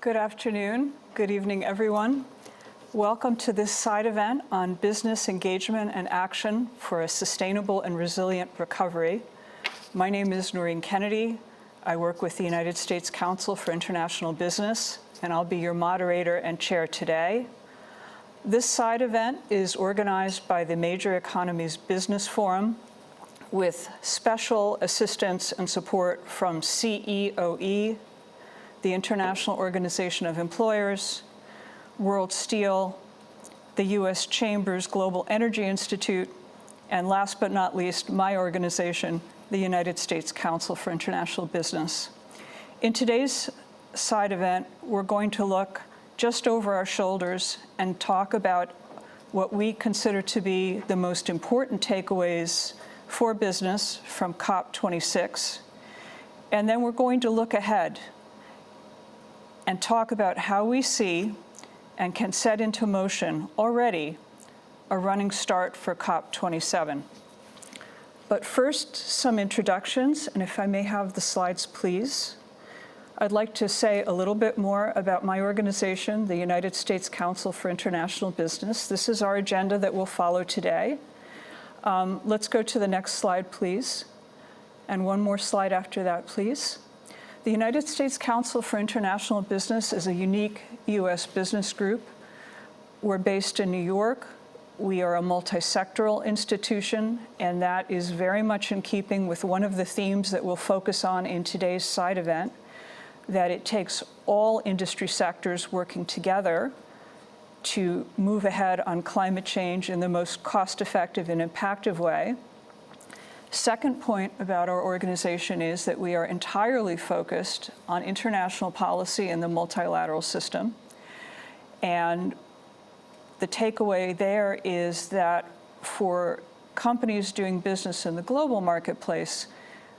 Good afternoon, good evening, everyone. Welcome to this side event on business engagement and action for a sustainable and resilient recovery. My name is Noreen Kennedy. I work with the United States Council for International Business, and I'll be your moderator and chair today. This side event is organized by the Major Economies Business Forum with special assistance and support from CEOE, the International Organization of Employers, Worldsteel, the U.S. Chamber's Global Energy Institute, and last but not least, my organization, the United States Council for International Business. In today's side event, we're going to look just over our shoulders and talk about what we consider to be the most important takeaways for business from COP26. And then we're going to look ahead and talk about how we see and can set into motion already a running start for COP27. But first, some introductions, and if I may have the slides, please. I'd like to say a little bit more about my organization, the United States Council for International Business. This is our agenda that we'll follow today. Let's go to the next slide, please. And one more slide after that, please. The United States Council for International Business is a unique U.S. business group. We're based in New York. We are a multi-sectoral institution, and that is very much in keeping with one of the themes that we'll focus on in today's side event, that it takes all industry sectors working together to move ahead on climate change in the most cost-effective and impactful way. Second point about our organization is that we are entirely focused on international policy and the multilateral system. And the takeaway there is that for companies doing business in the global marketplace,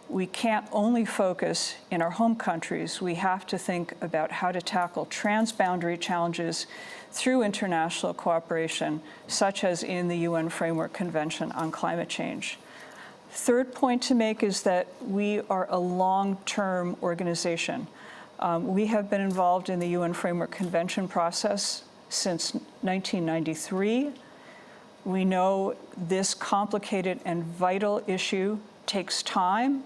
we can't only focus in our home countries. We have to think about how to tackle transboundary challenges through international cooperation, such as in the UN Framework Convention on Climate Change. Third point to make is that we are a long-term organization. We have been involved in the UN Framework Convention process since 1993. We know this complicated and vital issue takes time,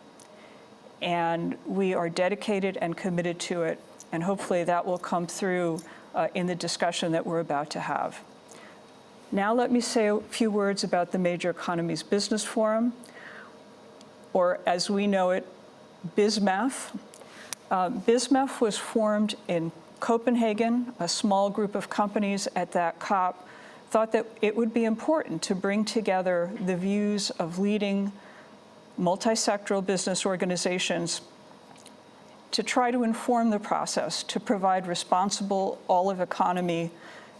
and we are dedicated and committed to it, and hopefully that will come through in the discussion that we're about to have. Now let me say a few words about the Major Economies Business Forum, or as we know it, BISMEF. BISMEF was formed in Copenhagen. A small group of companies at that COP thought that it would be important to bring together the views of leading multi-sectoral business organizations to try to inform the process, to provide responsible all-of-economy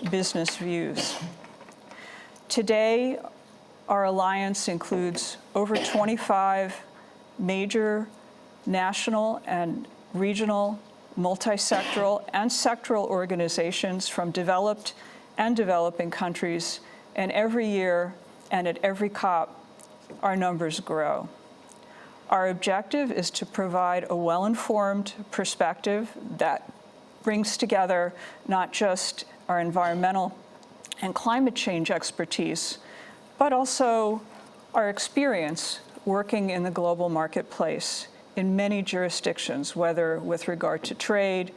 business views. Today, our alliance includes over 25 major national and regional, multi-sectoral and sectoral organizations from developed and developing countries, and every year and at every COP, our numbers grow. Our objective is to provide a well-informed perspective that brings together not just our environmental and climate change expertise, but also our experience working in the global marketplace in many jurisdictions, whether with regard to trade,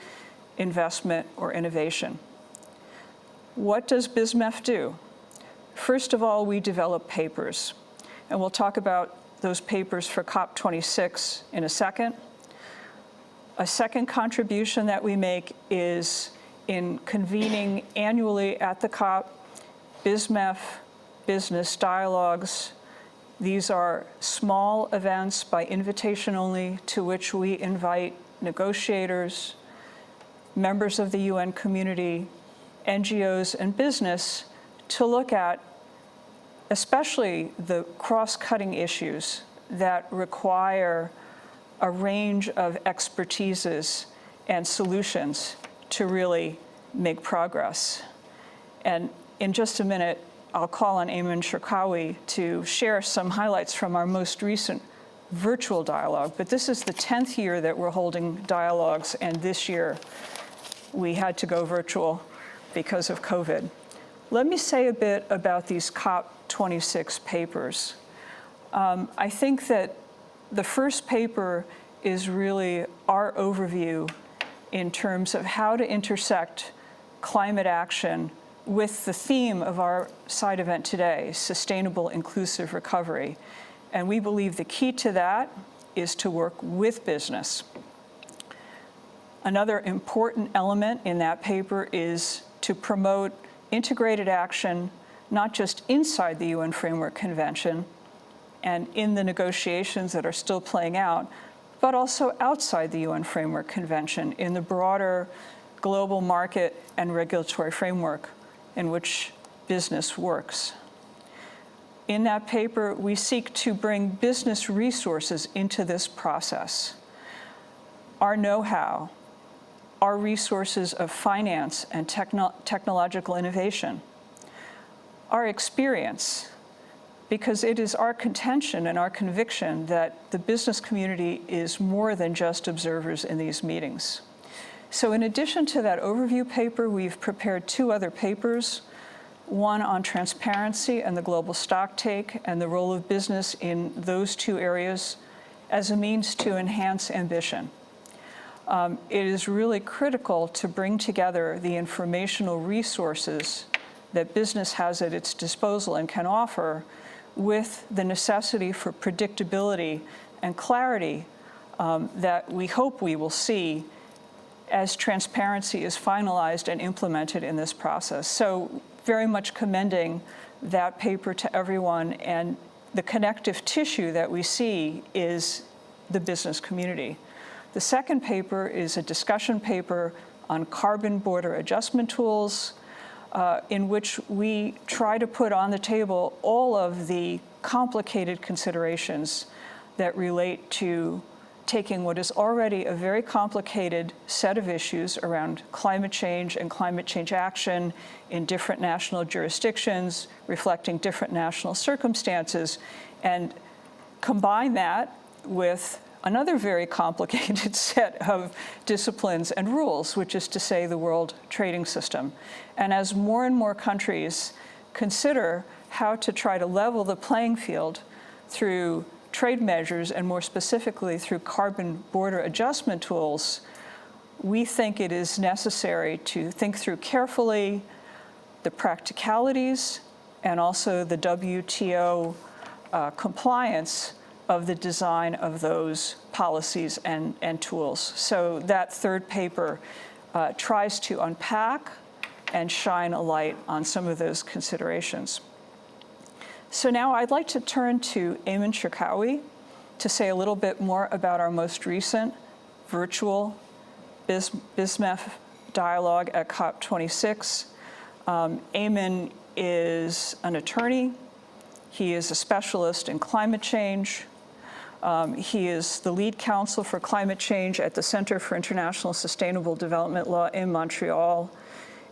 investment, or innovation. What does BISMEF do? First of all, we develop papers, and we'll talk about those papers for COP26 in a second. A second contribution that we make is in convening annually at the COP BISMEF business dialogues. These are small events by invitation only, to which we invite negotiators, members of the UN community, NGOs, and business to look at especially the cross-cutting issues that require a range of expertises and solutions to really make progress. And in just a minute, I'll call on Ayman Sherkawi to share some highlights from our most recent virtual dialogue. But this is the 10th year that we're holding dialogues, and this year we had to go virtual because of COVID. Let me say a bit about these COP26 papers. I think that the first paper is really our overview in terms of how to intersect climate action with the theme of our side event today, sustainable inclusive recovery. And we believe the key to that is to work with business. Another important element in that paper is to promote integrated action, not just inside the UN Framework Convention and in the negotiations that are still playing out, but also outside the UN Framework Convention in the broader global market and regulatory framework in which business works. In that paper, we seek to bring business resources into this process. Our know-how, our resources of finance and technological innovation, our experience, because it is our contention and our conviction that the business community is more than just observers in these meetings. So in addition to that overview paper, we've prepared two other papers, one on transparency and the global stocktake and the role of business in those two areas as a means to enhance ambition. It is really critical to bring together the informational resources that business has at its disposal and can offer with the necessity for predictability and clarity that we hope we will see as transparency is finalized and implemented in this process. So very much commending that paper to everyone, and the connective tissue that we see is the business community. The second paper is a discussion paper on carbon border adjustment tools, in which we try to put on the table all of the complicated considerations that relate to taking what is already a very complicated set of issues around climate change and climate change action in different national jurisdictions, reflecting different national circumstances, and combine that with another very complicated set of disciplines and rules, which is to say the world trading system. And as more and more countries consider how to try to level the playing field through trade measures, and more specifically through carbon border adjustment tools, we think it is necessary to think through carefully the practicalities and also the WTO compliance of the design of those policies and tools. So that third paper tries to unpack and shine a light on some of those considerations. So now I'd like to turn to Ayman Cherkaoui to say a little bit more about our most recent virtual BizMef dialogue at COP26. Ayman is an attorney. He is a specialist in climate change. He is the lead counsel for climate change at the Center for International Sustainable Development Law in Montreal,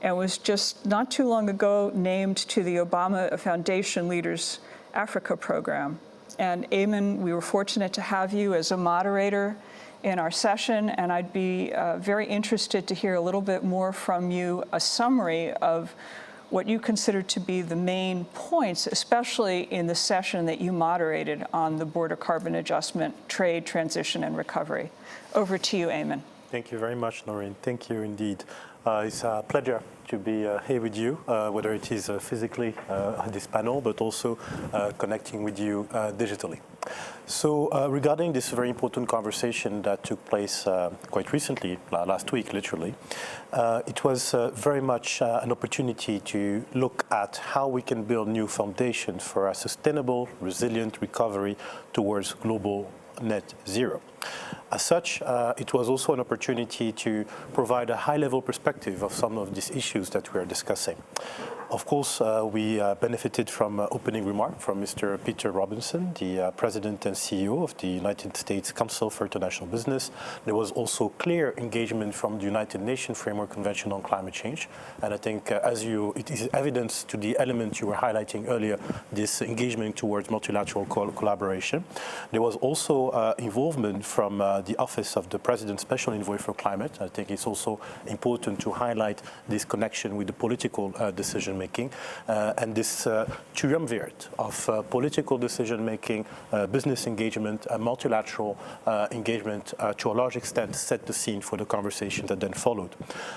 and was just not too long ago named to the Obama Foundation Leaders Africa program. And Ayman, we were fortunate to have you as a moderator in our session, and I'd be very interested to hear a little bit more from you, a summary of what you consider to be the main points, especially in the session that you moderated on the border carbon adjustment, trade, transition, and recovery. Over to you, Ayman. Thank you very much, Noreen. Thank you indeed. It's a pleasure to be here with you, whether it is physically at this panel, but also connecting with you digitally. So regarding this very important conversation that took place quite recently, last week, literally, it was very much an opportunity to look at how we can build new foundations for a sustainable, resilient recovery towards global net zero. As such, it was also an opportunity to provide a high-level perspective of some of these issues that we are discussing. Of course, we benefited from opening remark from Mr. Peter Robinson, the President and CEO of the United States Council for International Business. There was also clear engagement from the United Nations Framework Convention on Climate Change. And I think it is evidence to the element you were highlighting earlier, this engagement towards multilateral collaboration. There was also involvement from the Office of the President's Special Envoy for Climate. I think it's also important to highlight this connection with the political decision making and this triumvirate of political decision making, business engagement, and multilateral engagement to a large extent set the scene for the conversation that then followed.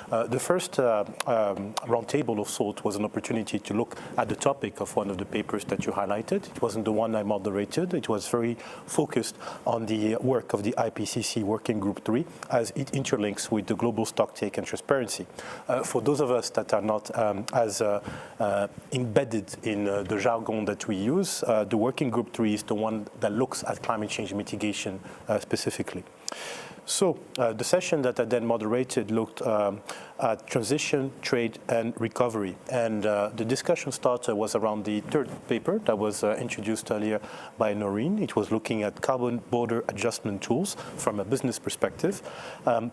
The first roundtable of sort was an opportunity to look at the topic of one of the papers that you highlighted. It wasn't the one I moderated. It was very focused on the work of the IPCC Working Group 3 as it interlinks with the global stocktake and transparency. For those of us that are not as embedded in the jargon that we use, the Working Group 3 is the one that looks at climate change mitigation specifically. So the session that I then moderated looked at transition, trade, and recovery. And the discussion starter was around the third paper that was introduced earlier by Noreen. It was looking at carbon border adjustment tools from a business perspective.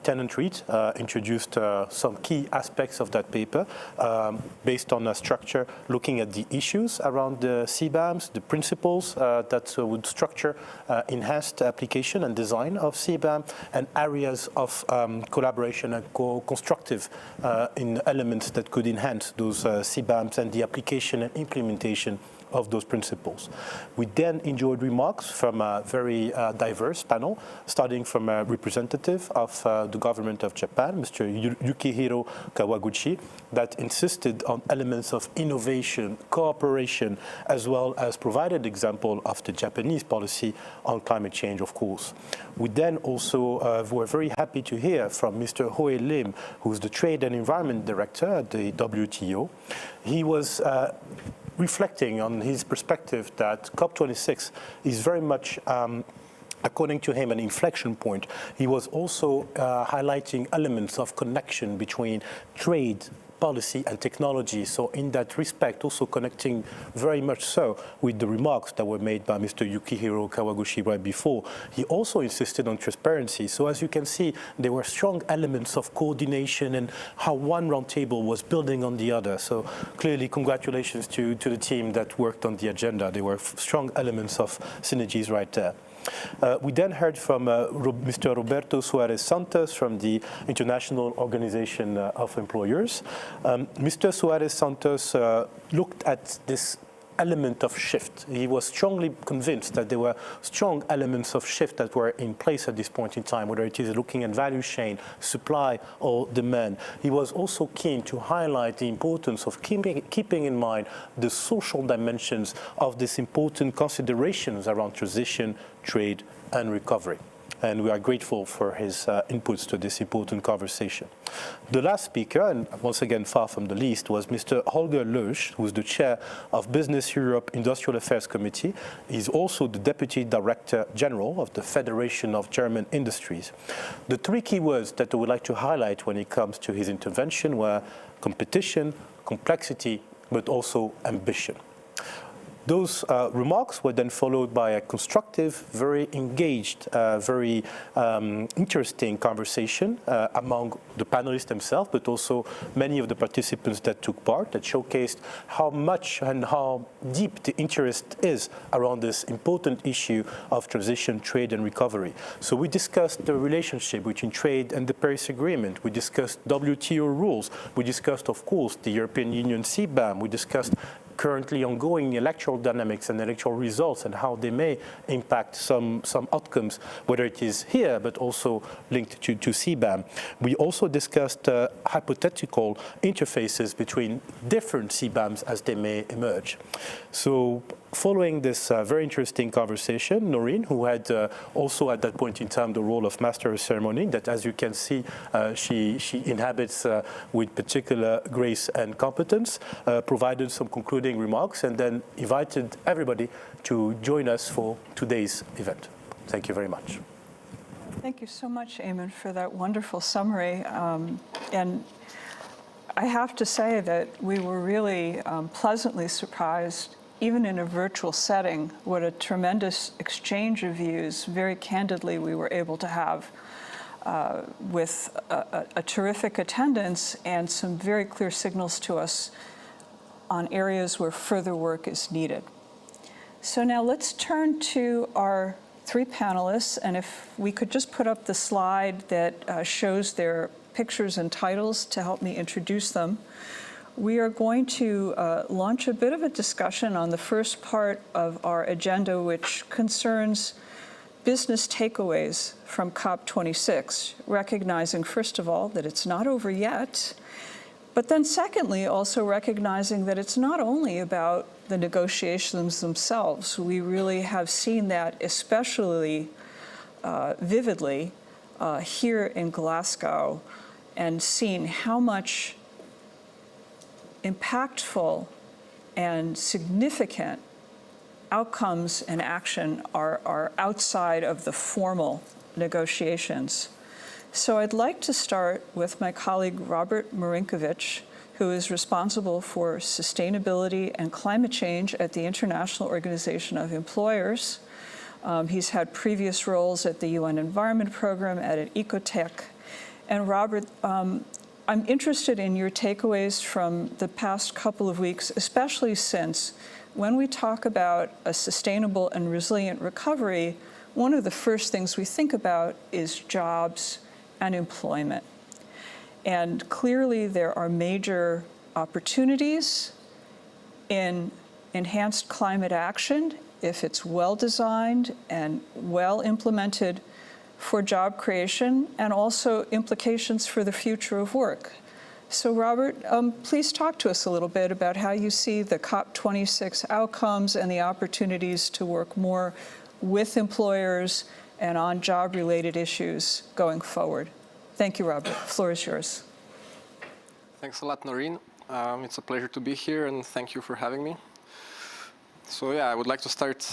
Tennant Reed introduced some key aspects of that paper based on a structure looking at the issues around the CBAMs, the principles that would structure enhanced application and design of CBAM, and areas of collaboration and constructive in elements that could enhance those CBAMs and the application and implementation of those principles. We then enjoyed remarks from a very diverse panel, starting from a representative of the government of Japan, Mr. Yukihiro Kawaguchi, that insisted on elements of innovation, cooperation, as well as provided example of the Japanese policy on climate change, of course. We then also were very happy to hear from Mr. Hoe Lim, who's the Trade and Environment Director at the WTO. He was reflecting on his perspective that COP26 is very much, according to him, an inflection point. He was also highlighting elements of connection between trade, policy, and technology. So in that respect, also connecting very much so with the remarks that were made by Mr. Yukihiro Kawaguchi right before. He also insisted on transparency. So as you can see, there were strong elements of coordination and how one roundtable was building on the other. So clearly, congratulations to the team that worked on the agenda. There were strong elements of synergies right there. We then heard from Mr. Roberto Suarez Santos from the International Organization of Employers. Mr. Suarez Santos looked at this element of shift. He was strongly convinced that there were strong elements of shift that were in place at this point in time, whether it is looking at value chain, supply, or demand. He was also keen to highlight the importance of keeping in mind the social dimensions of these important considerations around transition, trade, and recovery. And we are grateful for his inputs to this important conversation. The last speaker, and once again far from the least, was Mr. Holger Lösch, who is the chair of Business Europe Industrial Affairs Committee. He's also the Deputy Director General of the Federation of German Industries. The three key words that I would like to highlight when it comes to his intervention were competition, complexity, but also ambition. Those remarks were then followed by a constructive, very engaged, very interesting conversation among the panelists themselves, but also many of the participants that took part, that showcased how much and how deep the interest is around this important issue of transition, trade, and recovery. So we discussed the relationship between trade and the Paris Agreement. We discussed WTO rules. We discussed, of course, the European Union CBAM. We discussed currently ongoing electoral dynamics and electoral results and how they may impact some outcomes, whether it is here but also linked to CBAM. We also discussed hypothetical interfaces between different CBAMs as they may emerge. So following this very interesting conversation, Noreen, who had also at that point in time the role of Master of Ceremony, that as you can see, she inhabits with particular grace and competence, provided some concluding remarks and then invited everybody to join us for today's event. Thank you very much. Thank you so much, Eamon, for that wonderful summary. And I have to say that we were really pleasantly surprised, even in a virtual setting, what a tremendous exchange of views, very candidly, we were able to have with a terrific attendance and some very clear signals to us on areas where further work is needed. So now let's turn to our three panelists, and if we could just put up the slide that shows their pictures and titles to help me introduce them. We are going to launch a bit of a discussion on the first part of our agenda, which concerns business takeaways from COP26, recognizing, first of all, that it's not over yet, but then secondly, also recognizing that it's not only about the negotiations themselves. We really have seen that especially vividly here in Glasgow, and seen how much impactful and significant outcomes and action are outside of the formal negotiations. So I'd like to start with my colleague Robert Marinkovic, who is responsible for sustainability and climate change at the International Organization of Employers. He's had previous roles at the UN Environment Program, at Ecotech. And Robert, I'm interested in your takeaways from the past couple of weeks, especially since when we talk about a sustainable and resilient recovery, one of the first things we think about is jobs and employment. And clearly there are major opportunities in enhanced climate action if it's well designed and well implemented for job creation, and also implications for the future of work. So Robert, please talk to us a little bit about how you see the COP26 outcomes and the opportunities to work more with employers and on job-related issues going forward. Thank you, Robert. The floor is yours. Thanks a lot, Noreen. It's a pleasure to be here, and thank you for having me. So yeah, I would like to start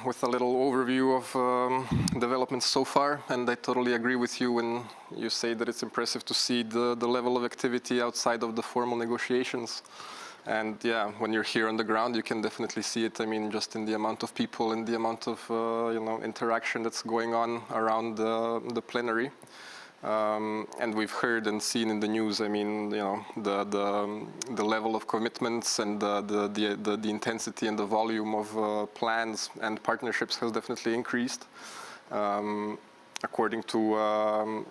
with a little overview of developments so far, and I totally agree with you when you say that it's impressive to see the level of activity outside of the formal negotiations. And yeah, when you're here on the ground, you can definitely see it. I mean, just in the amount of people and the amount of interaction that's going on around the plenary. And we've heard and seen in the news, I mean, the level of commitments and the intensity and the volume of plans and partnerships has definitely increased. According to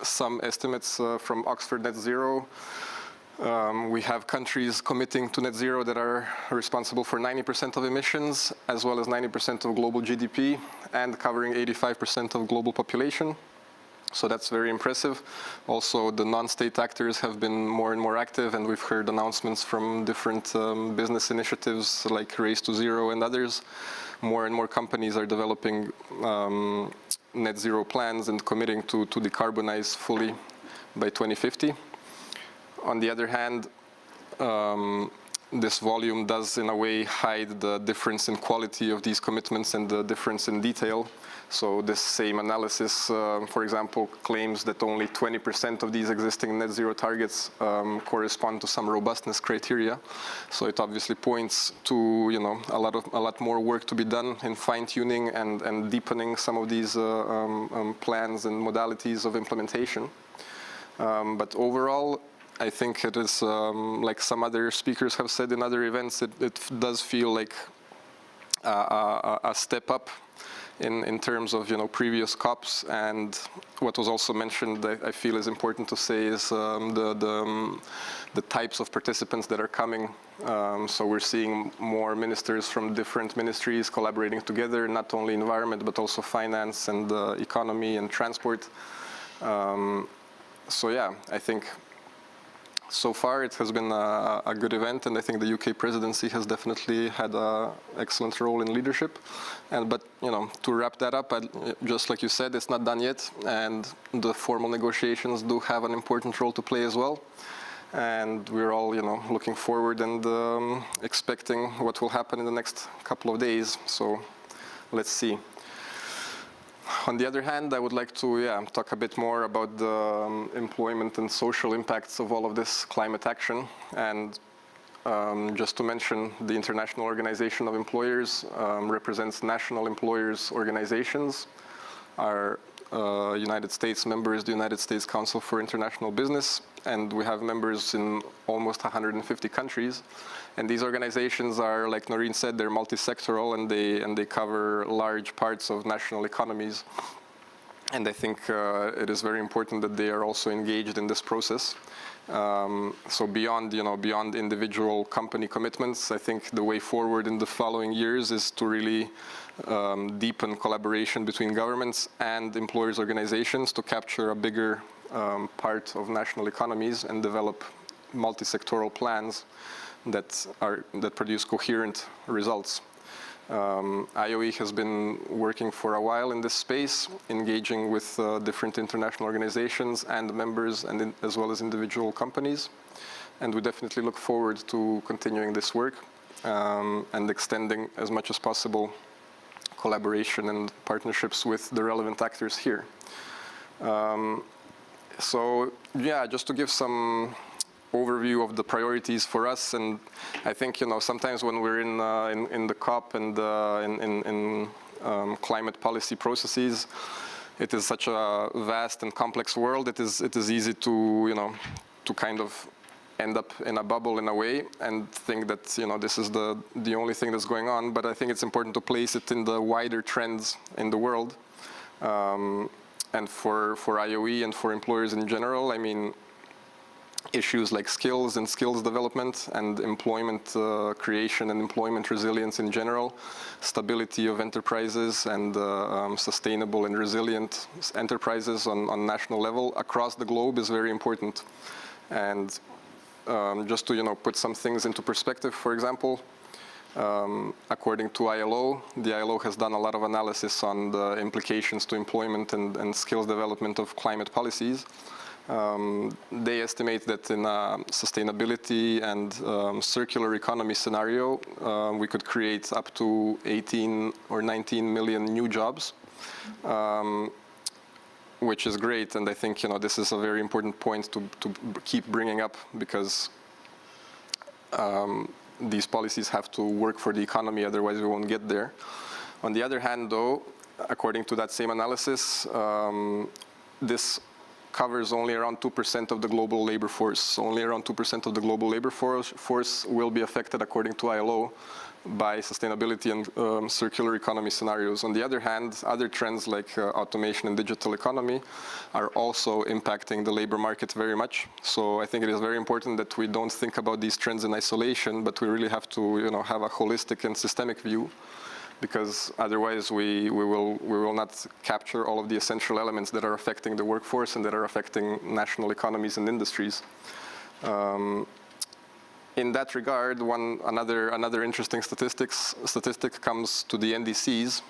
some estimates from Oxford Net Zero, we have countries committing to net zero that are responsible for 90% of emissions, as well as 90% of global GDP, and covering 85% of global population. So that's very impressive. Also, the non-state actors have been more and more active, and we've heard announcements from different business initiatives like Race to Zero and others. More and more companies are developing net zero plans and committing to decarbonize fully by 2050. On the other hand, this volume does in a way hide the difference in quality of these commitments and the difference in detail. So this same analysis, for example, claims that only 20% of these existing net zero targets correspond to some robustness criteria. So it obviously points to a lot more work to be done in fine-tuning and deepening some of these plans and modalities of implementation. But overall, I think it is, like some other speakers have said in other events, it does feel like a step up in terms of previous COPs. And what was also mentioned, I feel is important to say, is the types of participants that are coming. So we're seeing more ministers from different ministries collaborating together, not only environment but also finance and economy and transport. So yeah, I think so far it has been a good event, and I think the UK presidency has definitely had an excellent role in leadership. But to wrap that up, just like you said, it's not done yet, and the formal negotiations do have an important role to play as well. And we're all looking forward and expecting what will happen in the next couple of days. So let's see. On the other hand, I would like to talk a bit more about the employment and social impacts of all of this climate action. And just to mention, the International Organization of Employers represents national employers' organizations. Our United States member is the United States Council for International Business, and we have members in almost 150 countries. And these organizations are, like Noreen said, they're multi-sectoral, and they cover large parts of national economies. And I think it is very important that they are also engaged in this process. So beyond individual company commitments, I think the way forward in the following years is to really deepen collaboration between governments and employers' organizations to capture a bigger part of national economies and develop multi-sectoral plans that produce coherent results. IOE has been working for a while in this space, engaging with different international organizations and members, and as well as individual companies. And we definitely look forward to continuing this work and extending as much as possible collaboration and partnerships with the relevant actors here. So yeah, just to give some overview of the priorities for us, and I think sometimes when we're in the COP and in climate policy processes, it is such a vast and complex world. It is easy to to kind of end up in a bubble in a way and think that this is the only thing that's going on. But I think it's important to place it in the wider trends in the world, and for IOE and for employers in general. I mean, issues like skills and skills development and employment creation and employment resilience in general, stability of enterprises and sustainable and resilient enterprises on national level across the globe is very important. And just to put some things into perspective, for example, according to ILO, the ILO has done a lot of analysis on the implications to employment and skills development of climate policies. They estimate that in a sustainability and circular economy scenario, we could create up to 18 or 19 million new jobs, which is great. And I think this is a very important point to keep bringing up, because these policies have to work for the economy, otherwise we won't get there. On the other hand, though, according to that same analysis, this covers only around 2% of the global labor force. Only around 2% of the global labor force will be affected, according to ILO, by sustainability and circular economy scenarios. On the other hand, other trends like automation and digital economy are also impacting the labor market very much. So I think it is very important that we don't think about these trends in isolation, but we really have to have a holistic and systemic view, because otherwise we will not capture all of the essential elements that are affecting the workforce and that are affecting national economies and industries. In that regard, another interesting statistic comes to the NDCs.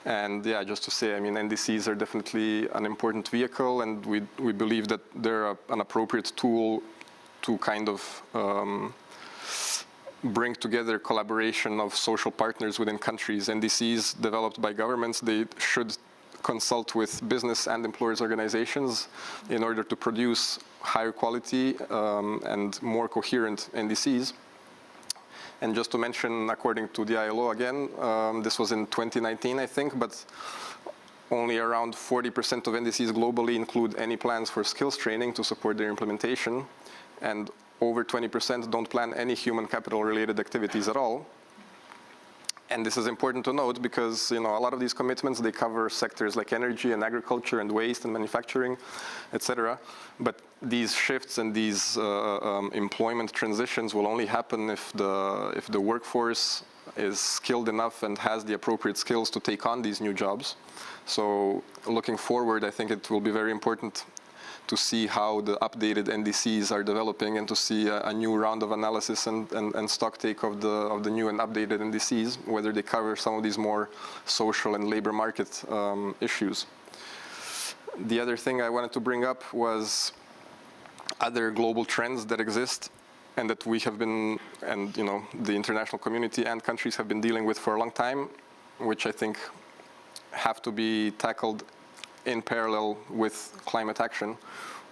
And yeah, just to say, I mean, NDCs are definitely an important vehicle, and we believe that they're an appropriate tool to kind of bring together collaboration of social partners within countries. NDCs developed by governments, they should consult with business and employers organizations in order to produce higher quality and more coherent NDCs. And just to mention, according to the ILO again, this was in 2019, I think, but only around 40% of NDCs globally include any plans for skills training to support their implementation, and over 20% don't plan any human capital related activities at all. And this is important to note because a lot of these commitments, they cover sectors like energy and agriculture and waste and manufacturing, etc. But these shifts and these employment transitions will only happen if the workforce is skilled enough and has the appropriate skills to take on these new jobs. So looking forward, I think it will be very important to see how the updated NDCs are developing and to see a new round of analysis and stock take of the new and updated NDCs, whether they cover some of these more social and labor market issues. The other thing I wanted to bring up was other global trends that exist and that we have been, and the international community and countries have been dealing with for a long time, which I think have to be tackled in parallel with climate action.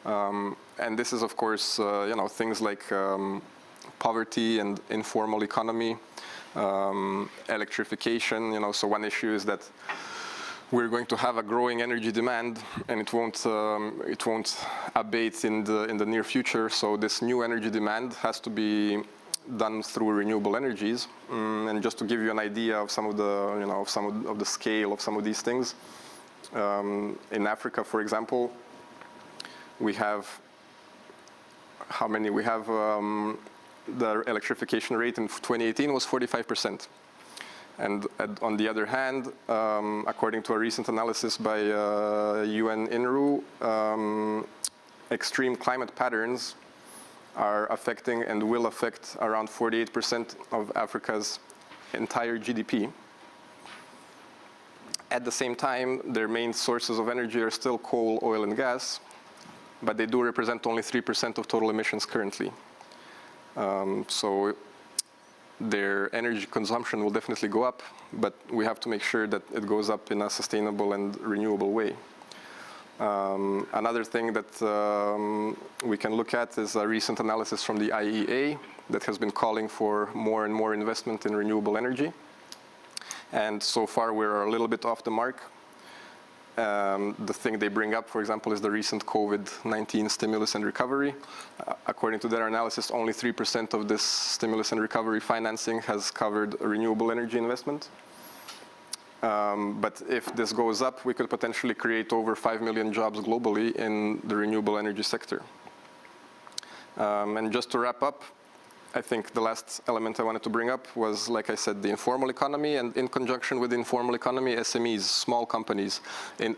And this is, of course, things like poverty and informal economy, electrification. So one issue is that we're going to have a growing energy demand, and it won't abate in the near future. So this new energy demand has to be done through renewable energies. And just to give you an idea of some of the scale of some of these things, in Africa, for example, we have how many? We have the electrification rate in 2018 was 45%. And on the other hand, according to a recent analysis by UN INRU, extreme climate patterns are affecting and will affect around 48% of Africa's entire GDP. At the same time, their main sources of energy are still coal, oil, and gas, but they do represent only 3% of total emissions currently. So their energy consumption will definitely go up, but we have to make sure that it goes up in a sustainable and renewable way. Another thing that we can look at is a recent analysis from the IEA that has been calling for more and more investment in renewable energy. And so far, we're a little bit off the mark. The thing they bring up, for example, is the recent COVID-19 stimulus and recovery. According to their analysis, only 3% of this stimulus and recovery financing has covered renewable energy investment. But if this goes up, we could potentially create over 5 million jobs globally in the renewable energy sector. And just to wrap up, I think the last element I wanted to bring up was, like I said, the informal economy, and in conjunction with the informal economy, SMEs, small companies.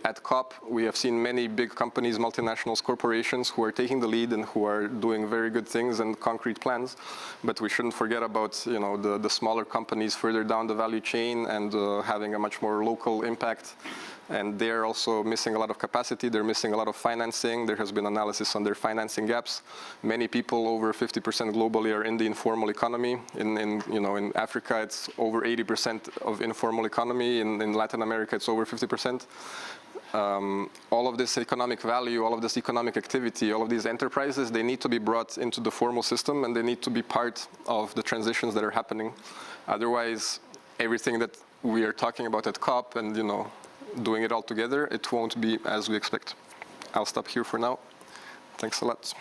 At COP, we have seen many big companies, multinationals, corporations who are taking the lead and who are doing very good things and concrete plans. But we shouldn't forget about the smaller companies further down the value chain and having a much more local impact. And they're also missing a lot of capacity. They're missing a lot of financing. There has been analysis on their financing gaps. Many people, over 50% globally, are in the informal economy. In Africa, it's over 80% of informal economy. In Latin America, it's over 50%. All of this economic value, all of this economic activity, all of these enterprises, they need to be brought into the formal system, and they need to be part of the transitions that are happening. Otherwise, everything that we are talking about at COP and doing it all together, it won't be as we expect. I'll stop here for now. Thanks a lot.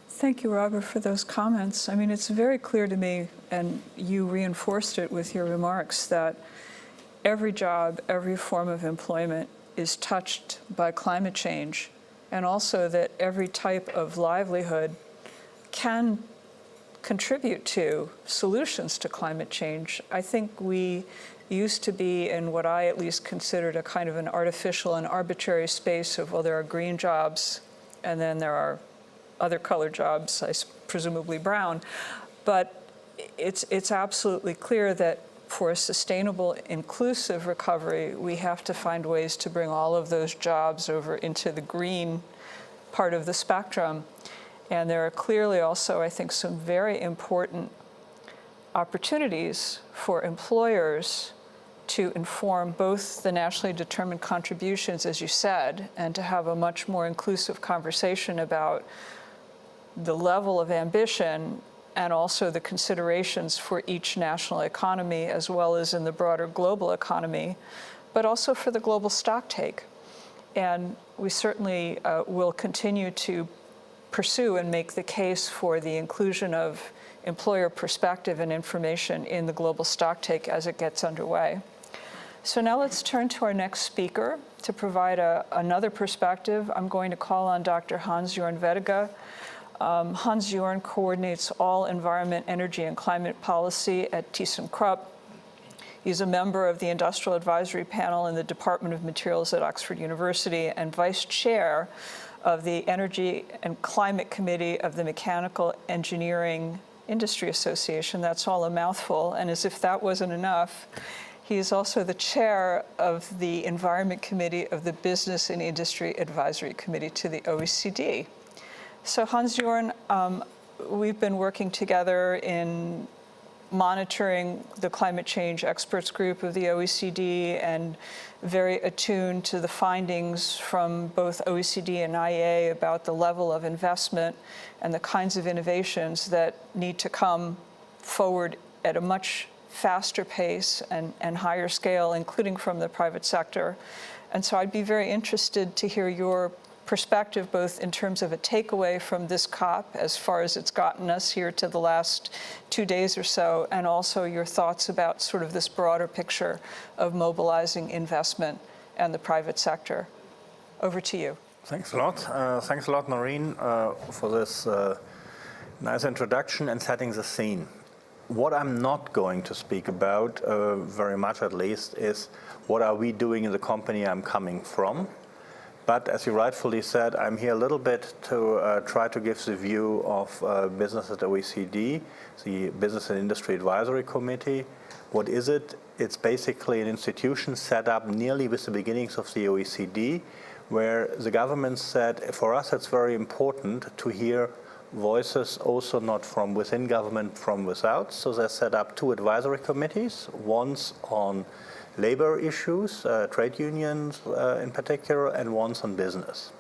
Thank you, Robert, for those comments. I mean, it's very clear to me, and you reinforced it with your remarks, that every job, every form of employment is touched by climate change, and also that every type of livelihood can contribute to solutions to climate change. I think we used to be in what I at least considered a kind of an artificial and arbitrary space of, well, there are green jobs, and then there are other colored jobs, presumably brown. But it's absolutely clear that for a sustainable, inclusive recovery, we have to find ways to bring all of those jobs over into the green part of the spectrum. And there are clearly also, I think, some very important opportunities for employers to inform both the nationally determined contributions, as you said, and to have a much more inclusive conversation about the level of ambition and also the considerations for each national economy, as well as in the broader global economy, but also for the global stocktake. And we certainly will continue to pursue and make the case for the inclusion of employer perspective and information in the global stocktake as it gets underway. So now let's turn to our next speaker to provide another perspective. I'm going to call on Dr. Hans-Jorn Vettega. Hans-Jorn coordinates all environment, energy, and climate policy at ThyssenKrupp. He's a member of the Industrial Advisory Panel in the Department of Materials at Oxford University and vice chair of the Energy and Climate Committee of the Mechanical Engineering Industry Association. That's all a mouthful, and as if that wasn't enough, he is also the chair of the Environment Committee of the Business and Industry Advisory Committee to the OECD. So Hans-Jorn, we've been working together in monitoring the climate change experts group of the OECD and very attuned to the findings from both OECD and IEA about the level of investment and the kinds of innovations that need to come forward at a much faster pace and higher scale, including from the private sector. And so I'd be very interested to hear your perspective, both in terms of a takeaway from this COP, as far as it's gotten us here to the last 2 days or so, and also your thoughts about sort of this broader picture of mobilizing investment and the private sector. Over to you. Thanks a lot. Thanks a lot, Noreen, for this nice introduction and setting the scene. What I'm not going to speak about, very much at least, is what are we doing in the company I'm coming from. But as you rightfully said, I'm here a little bit to try to give the view of business at OECD, the Business and Industry Advisory Committee. What is it? It's basically an institution set up nearly with the beginnings of the OECD, where the government said, for us it's very important to hear voices also not from within government, from without. So they set up 2 advisory committees, one's on labor issues, trade unions in particular, and one's on business.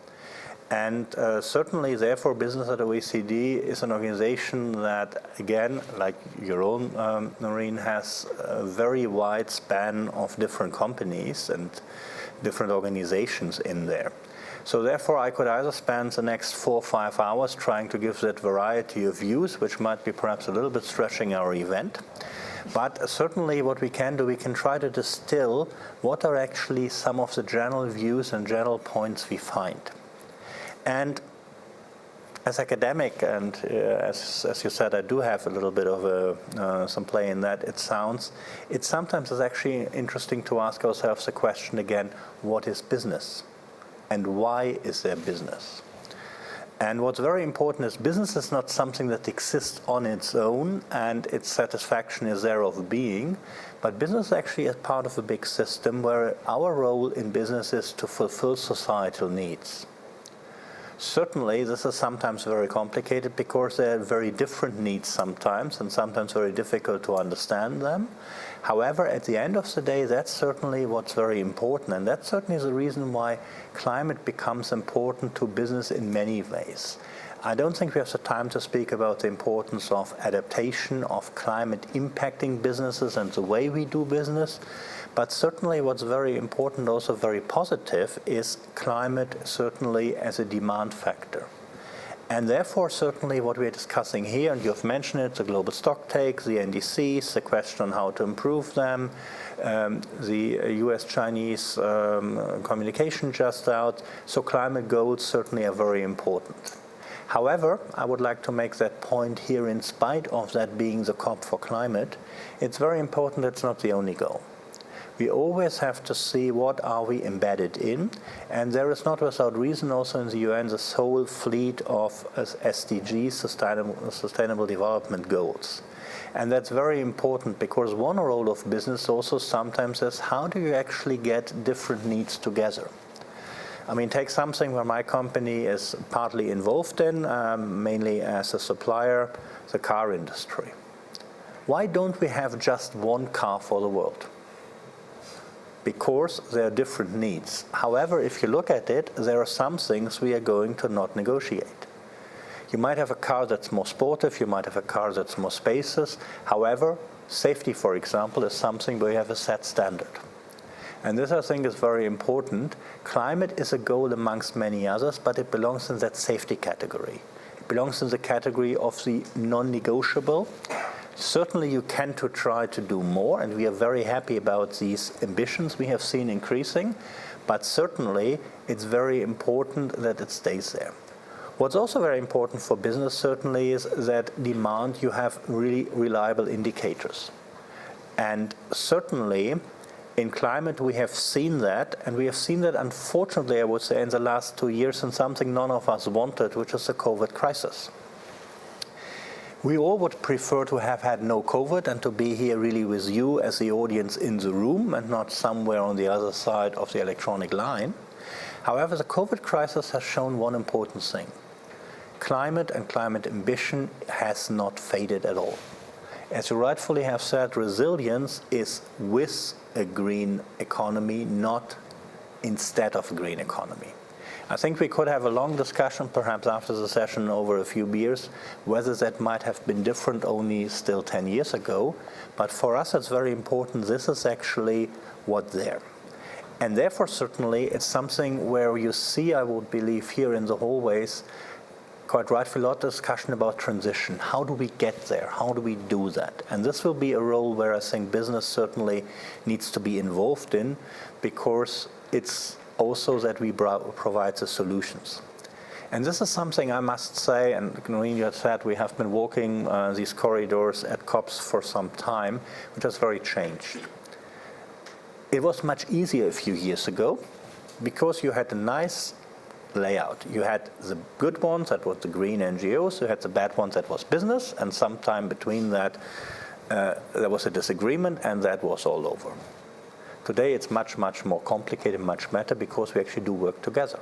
And certainly, therefore, Business at OECD is an organization that, again, like your own, Noreen, has a very wide span of different companies and different organizations in there. So therefore, I could either spend the next 4 or 5 hours trying to give that variety of views, which might be perhaps a little bit stretching our event. But certainly what we can do, we can try to distill what are actually some of the general views and general points we find. And as academic, and as you said, I do have a little bit of some play in that, it sometimes is actually interesting to ask ourselves the question again, what is business? And why is there business? And what's very important is business is not something that exists on its own and its satisfaction is thereof being, but business actually is part of a big system where our role in business is to fulfill societal needs. Certainly, this is sometimes very complicated because there are very different needs sometimes, and sometimes very difficult to understand them. However, at the end of the day, that's certainly what's very important, and that certainly is the reason why climate becomes important to business in many ways. I don't think we have the time to speak about the importance of adaptation, of climate impacting businesses and the way we do business. But certainly what's very important, also very positive, is climate certainly as a demand factor. And therefore, certainly what we're discussing here, and you've mentioned it, the global stocktake, the NDCs, the question on how to improve them, the US-Chinese communication just out. So climate goals certainly are very important. However, I would like to make that point here, in spite of that being the COP for climate, it's very important it's not the only goal. We always have to see what are we embedded in, and there is not without reason also in the UN this whole fleet of SDGs, Sustainable Development Goals. And that's very important because one role of business also sometimes is how do you actually get different needs together? I mean, take something where my company is partly involved in, mainly as a supplier, the car industry. Why don't we have just one car for the world? Because there are different needs. However, if you look at it, there are some things we are going to not negotiate. You might have a car that's more sportive, you might have a car that's more spacious. However, safety, for example, is something where you have a set standard. And this, I think, is very important. Climate is a goal amongst many others, but it belongs in that safety category. It belongs in the category of the non-negotiable. Certainly you can try to do more, and we are very happy about these ambitions we have seen increasing, but certainly it's very important that it stays there. What's also very important for business certainly is that demand, you have really reliable indicators. And certainly in climate we have seen that, and we have seen that unfortunately, I would say, in the last 2 years in something none of us wanted, which is the COVID crisis. We all would prefer to have had no COVID and to be here really with you as the audience in the room and not somewhere on the other side of the electronic line. However, the COVID crisis has shown one important thing. Climate and climate ambition has not faded at all. As you rightfully have said, resilience is with a green economy, not instead of a green economy. I think we could have a long discussion, perhaps after the session over a few beers, whether that might have been different only still 10 years ago. But for us, it's very important. This is actually what's there. And therefore, certainly, it's something where you see, I would believe, here in the hallways, quite rightfully, a lot of discussion about transition. How do we get there? How do we do that? And this will be a role where I think business certainly needs to be involved in, because it's also that we provide the solutions. And this is something I must say, and Noreen, you had said, we have been walking these corridors at COPs for some time, which has very changed. It was much easier a few years ago because you had a nice layout. You had the good ones, that was the green NGOs, you had the bad ones, that was business, and sometime between that there was a disagreement, and that was all over. Today it's much, much more complicated, much better, because we actually do work together.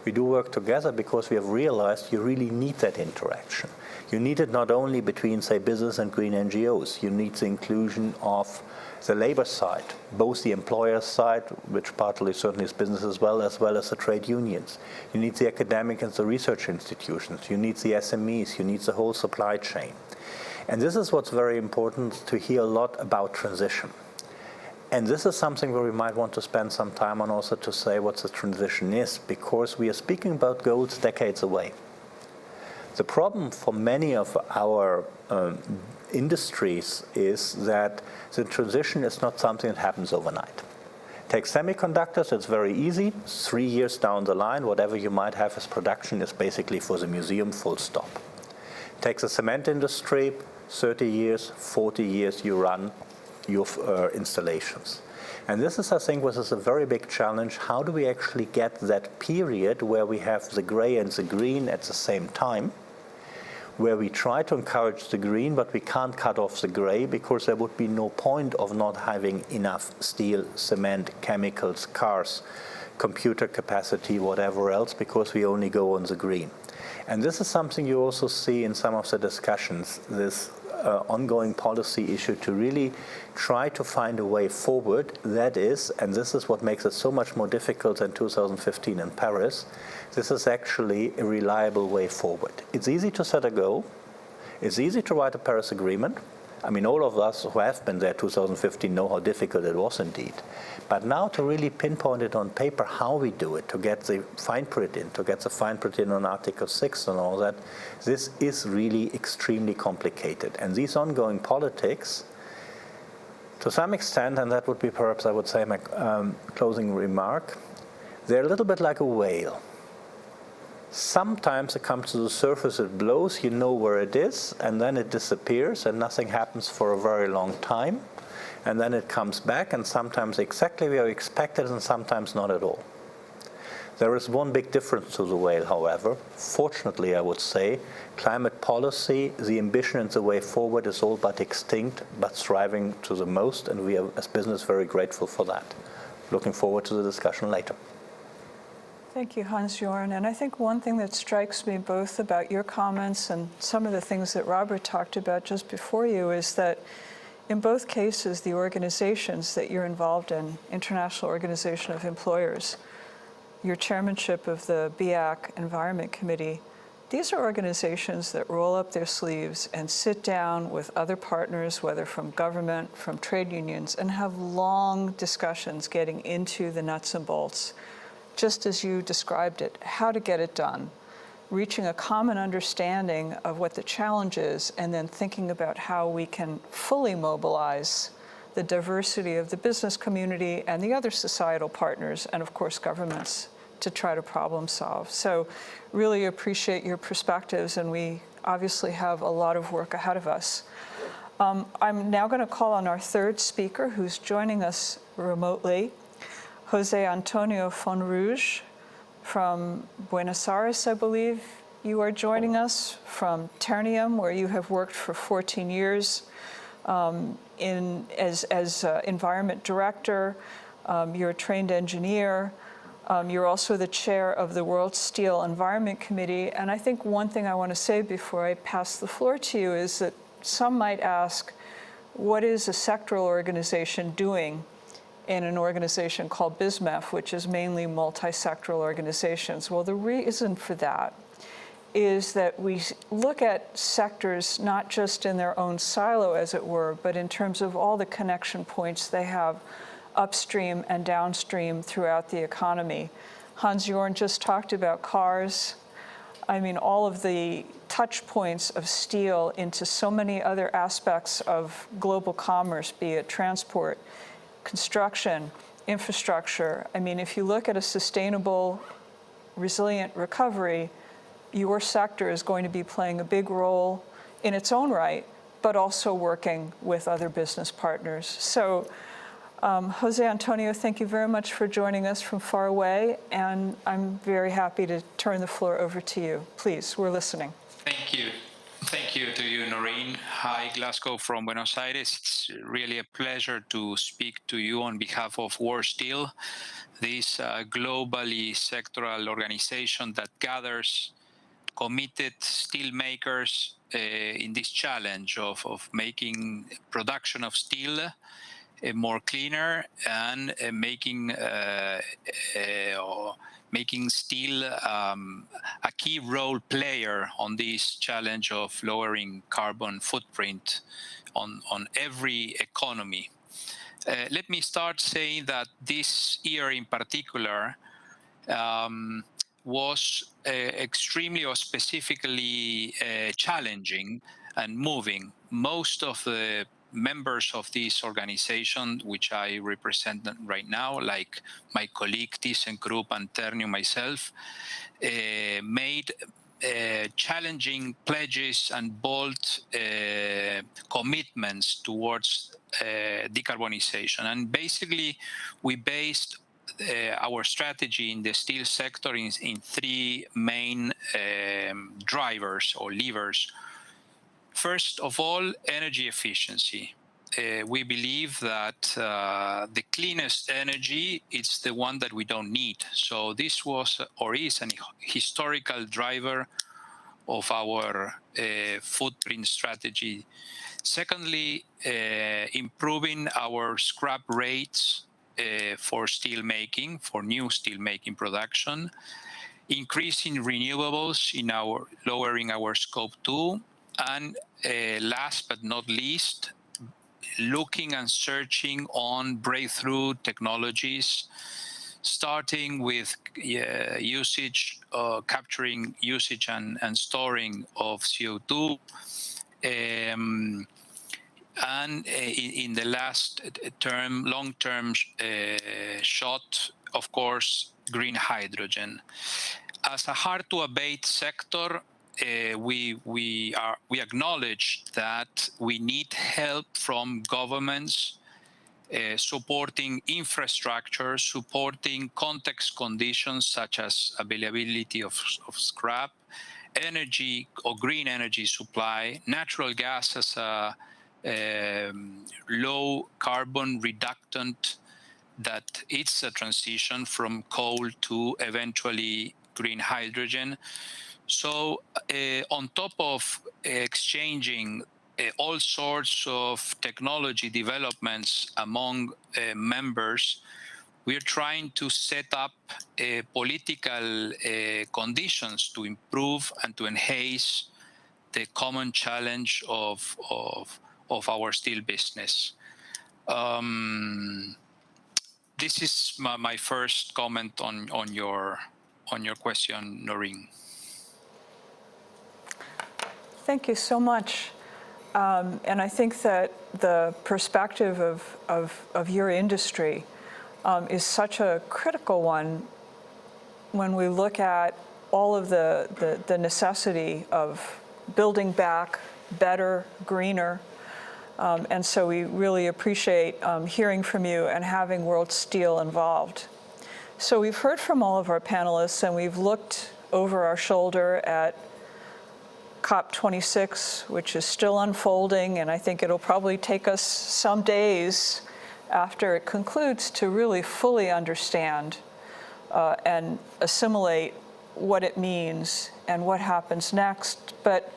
We do work together because we have realized you really need that interaction. You need it not only between, say, business and green NGOs. You need the inclusion of the labor side, both the employer side, which partly certainly is business as well as the trade unions. You need the academic and the research institutions. You need the SMEs. You need the whole supply chain. And this is what's very important, to hear a lot about transition. And this is something where we might want to spend some time on, also to say what the transition is, because we are speaking about goals decades away. The problem for many of our industries is that the transition is not something that happens overnight. Take semiconductors, it's very easy. 3 years down the line, whatever you might have as production is basically for the museum, full stop. Take the cement industry, 30 years, 40 years you run your installations. And this is, I think, what is a very big challenge. How do we actually get that period where we have the gray and the green at the same time, where we try to encourage the green, but we can't cut off the gray, because there would be no point of not having enough steel, cement, chemicals, cars, computer capacity, whatever else, because we only go on the green. And this is something you also see in some of the discussions, this ongoing policy issue, to really try to find a way forward that is, and this is what makes it so much more difficult than 2015 in Paris, this is actually a reliable way forward. It's easy to set a goal. It's easy to write a Paris Agreement. I mean, all of us who have been there 2015 know how difficult it was indeed. But now to really pinpoint it on paper, how we do it, to get the fine print in, on Article 6 and all that, this is really extremely complicated. And these ongoing politics, to some extent, and that would be perhaps, I would say, my closing remark, they're a little bit like a whale. Sometimes it comes to the surface, it blows, you know where it is, and then it disappears and nothing happens for a very long time. And then it comes back, and sometimes exactly where expected and sometimes not at all. There is one big difference to the whale, however. Fortunately, I would say, climate policy, the ambition and the way forward is all but extinct, but thriving to the most, and we are, as business, very grateful for that. Looking forward to the discussion later. Thank you, Hans-Jorn. And I think one thing that strikes me both about your comments and some of the things that Robert talked about just before you is that in both cases, the organizations that you're involved in, International Organization of Employers, your chairmanship of the BIAC Environment Committee, these are organizations that roll up their sleeves and sit down with other partners, whether from government, from trade unions, and have long discussions getting into the nuts and bolts, just as you described it, how to get it done, reaching a common understanding of what the challenge is, and then thinking about how we can fully mobilize the diversity of the business community and the other societal partners, and of course governments, to try to problem solve. So really appreciate your perspectives, and we obviously have a lot of work ahead of us. I'm now going to call on our third speaker, who's joining us remotely, Jose Antonio Fonrouge from Buenos Aires, I believe you are joining us, from Ternium, where you have worked for 14 years as environment director. You're a trained engineer. You're also the chair of the Worldsteel Environment Committee. And I think one thing I want to say before I pass the floor to you is that some might ask, what is a sectoral organization doing in an organization called BISMEF, which is mainly multi-sectoral organizations? Well, the reason for that is that we look at sectors not just in their own silo, as it were, but in terms of all the connection points they have upstream and downstream throughout the economy. Hans-Jorn just talked about cars. I mean, all of the touch points of steel into so many other aspects of global commerce, be it transport, construction, infrastructure. I mean, if you look at a sustainable, resilient recovery, your sector is going to be playing a big role in its own right, but also working with other business partners. So, Jose Antonio, thank you very much for joining us from far away, and I'm very happy to turn the floor over to you. Please, we're listening. Thank you. Thank you to you, Noreen. Hi, Glasgow from Buenos Aires. It's really a pleasure to speak to you on behalf of Worldsteel, this globally sectoral organization that gathers committed steelmakers in this challenge of making production of steel more cleaner and making steel a key role player on this challenge of lowering carbon footprint on every economy. Let me start saying that this year in particular was extremely or specifically challenging and moving. Most of the members of this organization, which I represent right now, like my colleague ThyssenKrupp and Ternium, myself, made challenging pledges and bold commitments towards decarbonization. And basically, we based our strategy in the steel sector in three main drivers or levers. First of all, energy efficiency. We believe that the cleanest energy is the one that we don't need. So this was or is a historical driver of our footprint strategy. Secondly, improving our scrap rates for steel making, for new steel making production, increasing renewables in our lowering our scope 2, and last but not least, looking and searching on breakthrough technologies, starting with capturing usage and storing of CO2, and in the last term, long-term shot, of course, green hydrogen. As a hard-to-abate sector, we acknowledge that we need help from governments supporting infrastructure, supporting context conditions such as availability of scrap, energy or green energy supply, natural gas as a low carbon reductant, that it's a transition from coal to eventually green hydrogen. So on top of exchanging all sorts of technology developments among members, we are trying to set up political conditions to improve and to enhance the common challenge of our steel business. This is my first comment on your question, Noreen. Thank you so much. And I think that the perspective of your industry is such a critical one when we look at all of the necessity of building back better, greener. And so we really appreciate hearing from you and having Worldsteel involved. So we've heard from all of our panelists, and we've looked over our shoulder at COP26, which is still unfolding, and I think it'll probably take us some days after it concludes to really fully understand and assimilate what it means and what happens next. But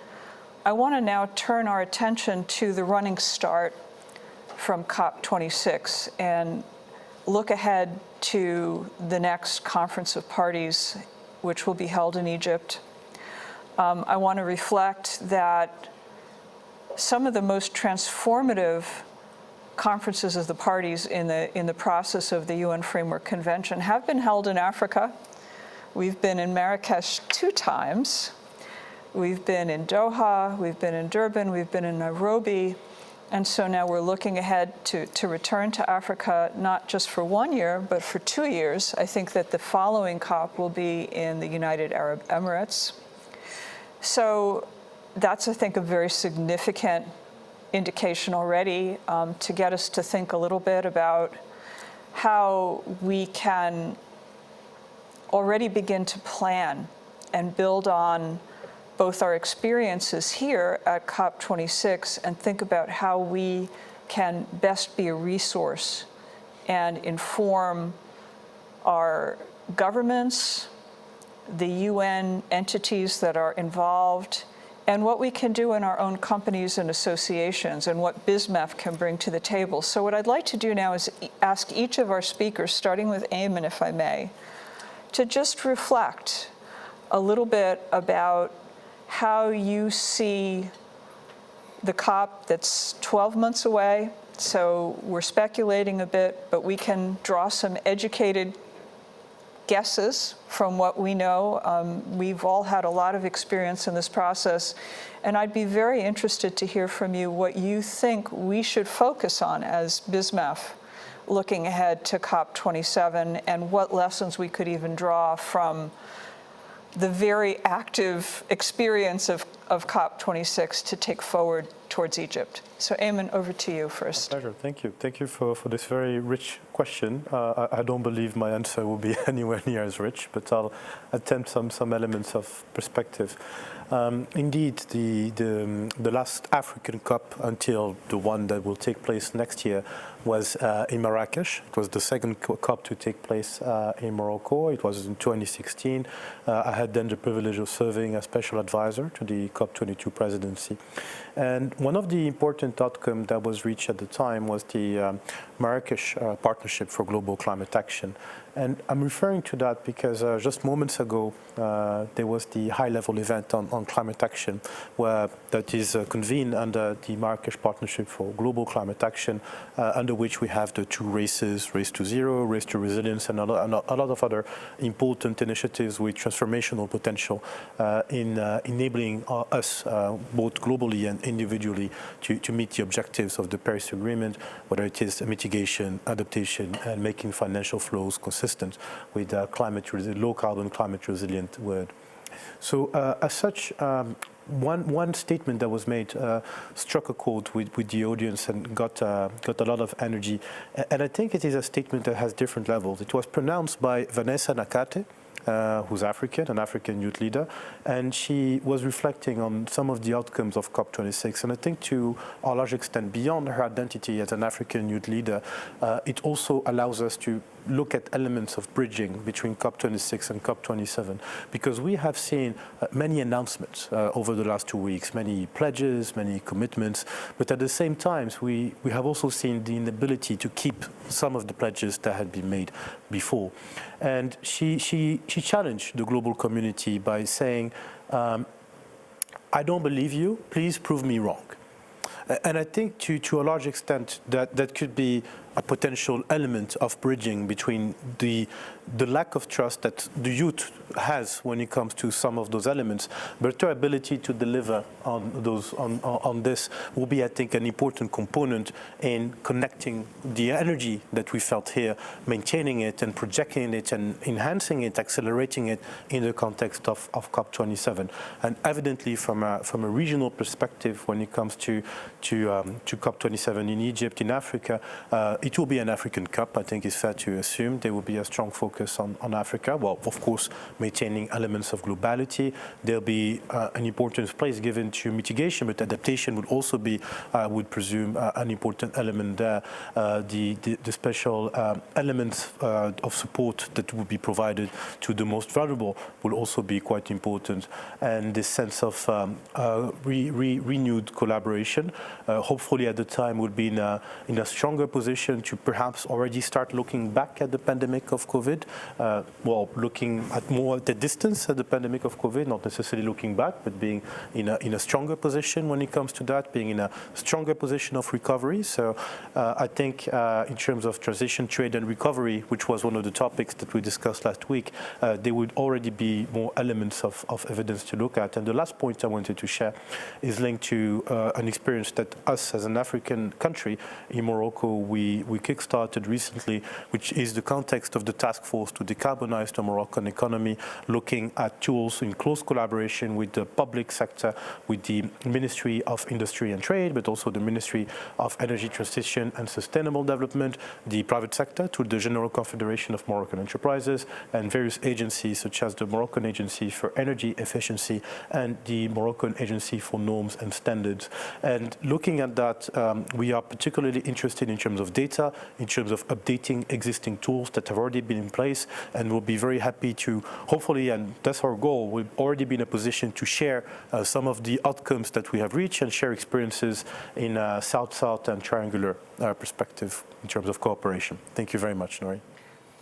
I want to now turn our attention to the running start from COP26 and look ahead to the next Conference of Parties, which will be held in Egypt. I want to reflect that some of the most transformative conferences of the parties in the process of the UN Framework Convention have been held in Africa. We've been in Marrakesh 2 times. We've been in Doha, we've been in Durban, we've been in Nairobi. And so now we're looking ahead to return to Africa, not just for 1 year, but for 2 years. I think that the following COP will be in the United Arab Emirates. So that's, I think, a very significant indication already to get us to think a little bit about how we can already begin to plan and build on both our experiences here at COP26 and think about how we can best be a resource and inform our governments, the UN entities that are involved, and what we can do in our own companies and associations and what BizMef can bring to the table. So what I'd like to do now is ask each of our speakers, starting with Eamon, if I may, to just reflect a little bit about how you see the COP that's 12 months away. So we're speculating a bit, but we can draw some educated guesses from what we know. We've all had a lot of experience in this process, and I'd be very interested to hear from you what you think we should focus on as BizMef looking ahead to COP27 and what lessons we could even draw from the very active experience of COP26 to take forward towards Egypt. So Eamon, over to you first. Pleasure, thank you. Thank you for this very rich question. I don't believe my answer will be anywhere near as rich, but I'll attempt some elements of perspective. Indeed, the last African COP until the one that will take place next year was in Marrakesh. It was the second COP to take place in Morocco. It was in 2016. I had then the privilege of serving as special advisor to the COP22 presidency. And one of the important outcomes that was reached at the time was the Marrakesh Partnership for Global Climate Action. And I'm referring to that because just moments ago, there was the high-level event on climate action, that is convened under the Marrakesh Partnership for Global Climate Action, under which we have the 2 races, Race to Zero, Race to Resilience, and a lot of other important initiatives with transformational potential in enabling us, both globally and individually, to meet the objectives of the Paris Agreement, whether it is mitigation, adaptation, and making financial flows consistent with low carbon, climate resilient world. So as such, one statement that was made struck a chord with the audience and got a lot of energy. And I think it is a statement that has different levels. It was pronounced by Vanessa Nakate, who's African, an African youth leader, and she was reflecting on some of the outcomes of COP26. And I think to a large extent, beyond her identity as an African youth leader, it also allows us to look at elements of bridging between COP26 and COP27, because we have seen many announcements over the last 2 weeks, many pledges, many commitments, but at the same time, we have also seen the inability to keep some of the pledges that had been made before. And she challenged the global community by saying, I don't believe you, please prove me wrong. And I think to a large extent that could be a potential element of bridging between the lack of trust that the youth has when it comes to some of those elements, but their ability to deliver on this will be, I think, an important component in connecting the energy that we felt here, maintaining it and projecting it and enhancing it, accelerating it in the context of COP27. And evidently, from a regional perspective, when it comes to COP27 in Egypt, in Africa, It will be an African Cup, I think it's fair to assume. There will be a strong focus on Africa. Well, of course, maintaining elements of globality. There'll be an important place given to mitigation, but adaptation would also be, I would presume, an important element there. The special elements of support that will be provided to the most vulnerable will also be quite important. And this sense of renewed collaboration, hopefully at the time would be in a stronger position to perhaps already start looking back at the pandemic of COVID, looking at more at the distance at the pandemic of COVID, not necessarily looking back, but being in a stronger position when it comes to that, being in a stronger position of recovery. So I think in terms of transition, trade and recovery, which was one of the topics that we discussed last week, there would already be more elements of evidence to look at. And the last point I wanted to share is linked to an experience that us as an African country in Morocco, we kickstarted recently, which is the context of the task force to decarbonize the Moroccan economy, looking at tools in close collaboration with the public sector, with the Ministry of Industry and Trade, but also the Ministry of Energy Transition and Sustainable Development, the private sector through the General Confederation of Moroccan Enterprises, and various agencies such as the Moroccan Agency for Energy Efficiency and the Moroccan Agency for Norms and Standards. And looking at that, we are particularly interested in terms of data, in terms of updating existing tools that have already been in place, and we'll be very happy to, hopefully, and that's our goal, we've already been in a position to share some of the outcomes that we have reached and share experiences in a South-South and triangular perspective in terms of cooperation. Thank you very much, Noreen.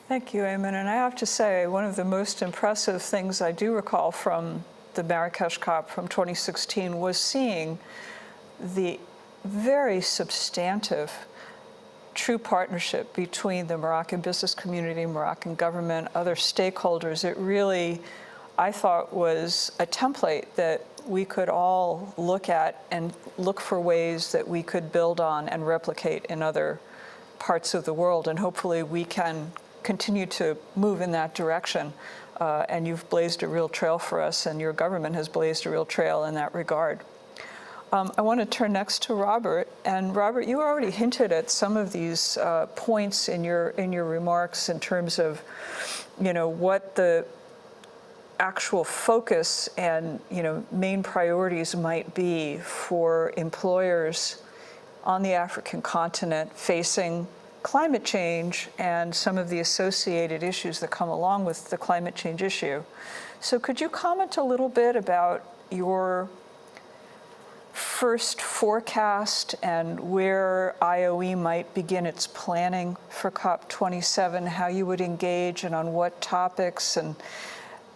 Thank you, Eamon. And I have to say, one of the most impressive things I do recall from the Marrakesh COP from 2016 was seeing the very substantive true partnership between the Moroccan business community, Moroccan government, other stakeholders. It really, I thought, was a template that we could all look at and look for ways that we could build on and replicate in other parts of the world. And hopefully we can continue to move in that direction. And you've blazed a real trail for us, and your government has blazed a real trail in that regard. I want to turn next to Robert. And Robert, you already hinted at some of these points in your remarks in terms of, what the actual focus and, main priorities might be for employers on the African continent facing climate change and some of the associated issues that come along with the climate change issue. So could you comment a little bit about your first forecast and where IOE might begin its planning for COP27, how you would engage and on what topics? And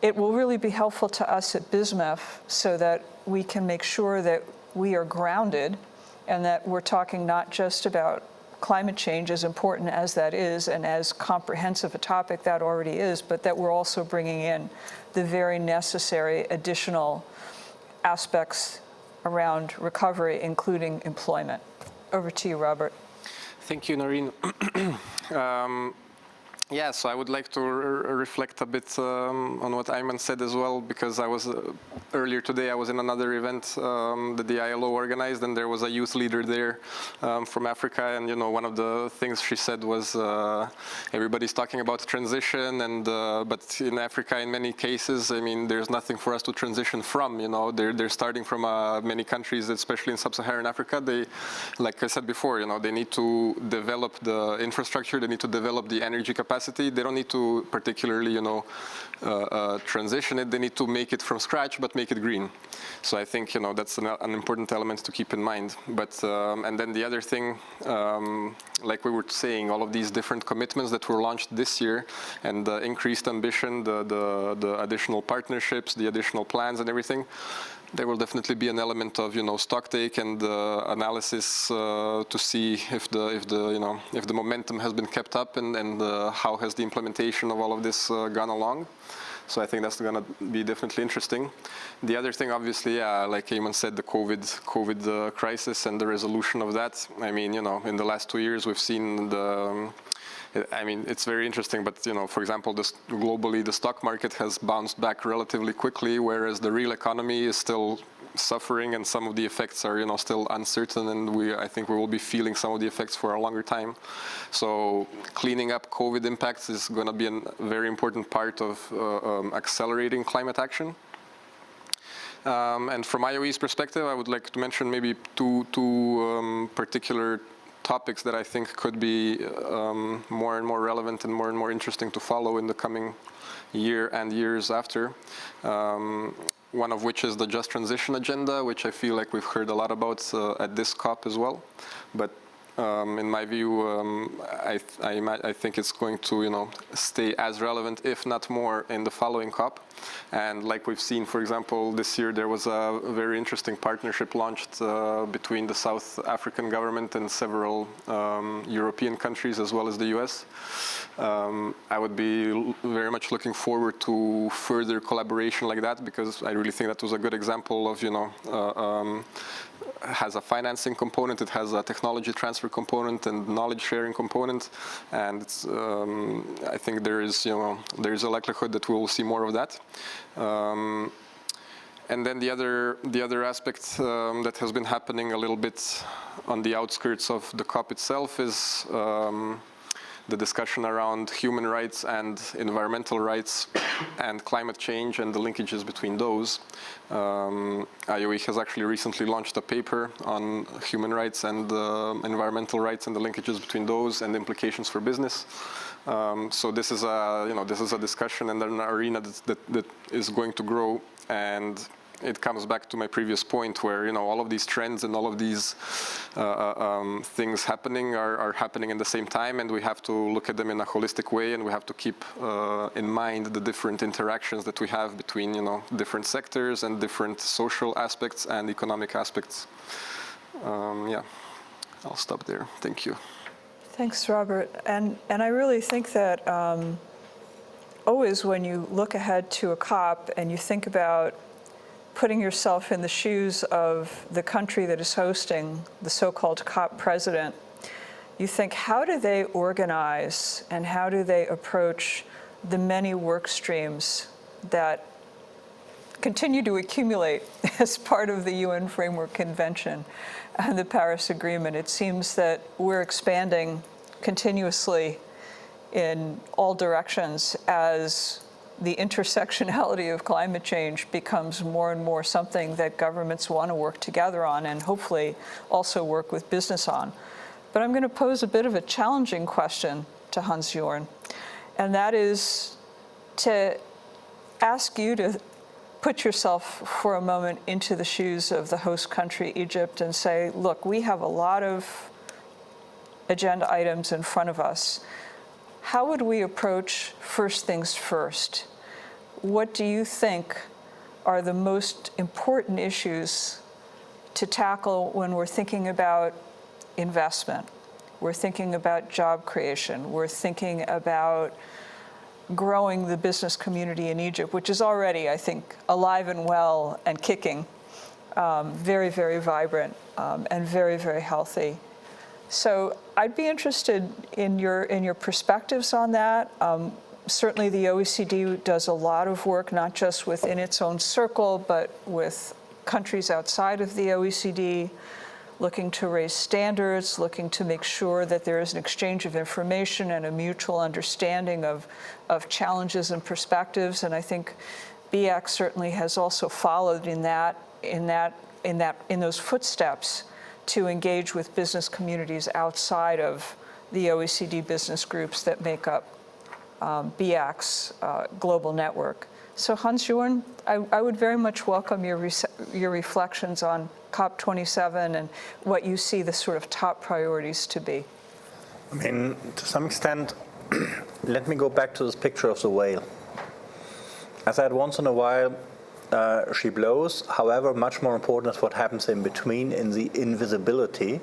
it will really be helpful to us at BISMEF so that we can make sure that we are grounded and that we're talking not just about climate change, as important as that is and as comprehensive a topic that already is, but that we're also bringing in the very necessary additional aspects around recovery, including employment. Over to you, Robert. Thank you, Noreen. Yeah, so I would like to reflect a bit on what Ayman said as well, because I was earlier today I was in another event that the ILO organized, and there was a youth leader there from Africa, and one of the things she said was everybody's talking about transition, and but in Africa, in many cases, I mean, there's nothing for us to transition from. They're starting from many countries, especially in sub-Saharan Africa. They, like I said before, they need to develop the infrastructure, they need to develop the energy capacity. They don't need to particularly, transition it. They need to make it from scratch, but make it green. So I think, that's an important element to keep in mind. But and then the other thing, like we were saying, all of these different commitments that were launched this year, and the increased ambition, the additional partnerships, the additional plans, and everything. There will definitely be an element of stock take and analysis to see if the momentum has been kept up and how has the implementation of all of this gone along. So I think that's going to be definitely interesting. The other thing, obviously, like Eamon said, the COVID crisis and the resolution of that. I mean, in the last 2 years, we've seen it's very interesting, but for example, globally the stock market has bounced back relatively quickly, whereas the real economy is still suffering, and some of the effects are, still uncertain, and I think we will be feeling some of the effects for a longer time. So cleaning up COVID impacts is going to be a very important part of accelerating climate action. And from IOE's perspective, I would like to mention maybe two particular topics that I think could be more and more relevant and more interesting to follow in the coming year and years after. One of which is the Just Transition agenda, which I feel like we've heard a lot about at this COP as well. But in my view, I think it's going to, stay as relevant, if not more, in the following COP. And like we've seen, for example, this year there was a very interesting partnership launched between the South African government and several European countries, as well as the US. I would be very much looking forward to further collaboration like that, because I really think that was a good example of, has a financing component, it has a technology transfer component and knowledge sharing component, and it's, I think there is a likelihood that we will see more of that. And then the other aspect that has been happening a little bit on the outskirts of the COP itself is the discussion around human rights and environmental rights and climate change and the linkages between those. IOE has actually recently launched a paper on human rights and environmental rights and the linkages between those and the implications for business. So this is a discussion and an arena that is going to grow, and it comes back to my previous point where, all of these trends and all of these things happening are happening at the same time, and we have to look at them in a holistic way, and we have to keep in mind the different interactions that we have between, different sectors and different social aspects and economic aspects. Yeah, I'll stop there. Thank you. Thanks, Robert. And I really think that always when you look ahead to a COP and you think about putting yourself in the shoes of the country that is hosting the so-called COP president, you think, how do they organize and how do they approach the many work streams that continue to accumulate as part of the UN Framework Convention and the Paris Agreement? It seems that we're expanding continuously in all directions as the intersectionality of climate change becomes more and more something that governments want to work together on and hopefully also work with business on. But I'm going to pose a bit of a challenging question to Hans-Jorn, and that is to ask you to put yourself for a moment into the shoes of the host country, Egypt, and say, look, we have a lot of agenda items in front of us. How would we approach first things first? What do you think are the most important issues to tackle when we're thinking about investment? We're thinking about job creation. We're thinking about growing the business community in Egypt, which is already, I think, alive and well and kicking, very, very vibrant and very, very healthy. So I'd be interested in your perspectives on that. Certainly the OECD does a lot of work, not just within its own circle, but with countries outside of the OECD, looking to raise standards, looking to make sure that there is an exchange of information and a mutual understanding of challenges and perspectives. And I think BX certainly has also followed in those footsteps to engage with business communities outside of the OECD business groups that make up BX global network. So Hans-Jorn, I would very much welcome your reflections on COP27 and what you see the sort of top priorities to be. I mean, to some extent, let me go back to this picture of the whale. I said once in a while, she blows. However, much more important is what happens in between, in the invisibility.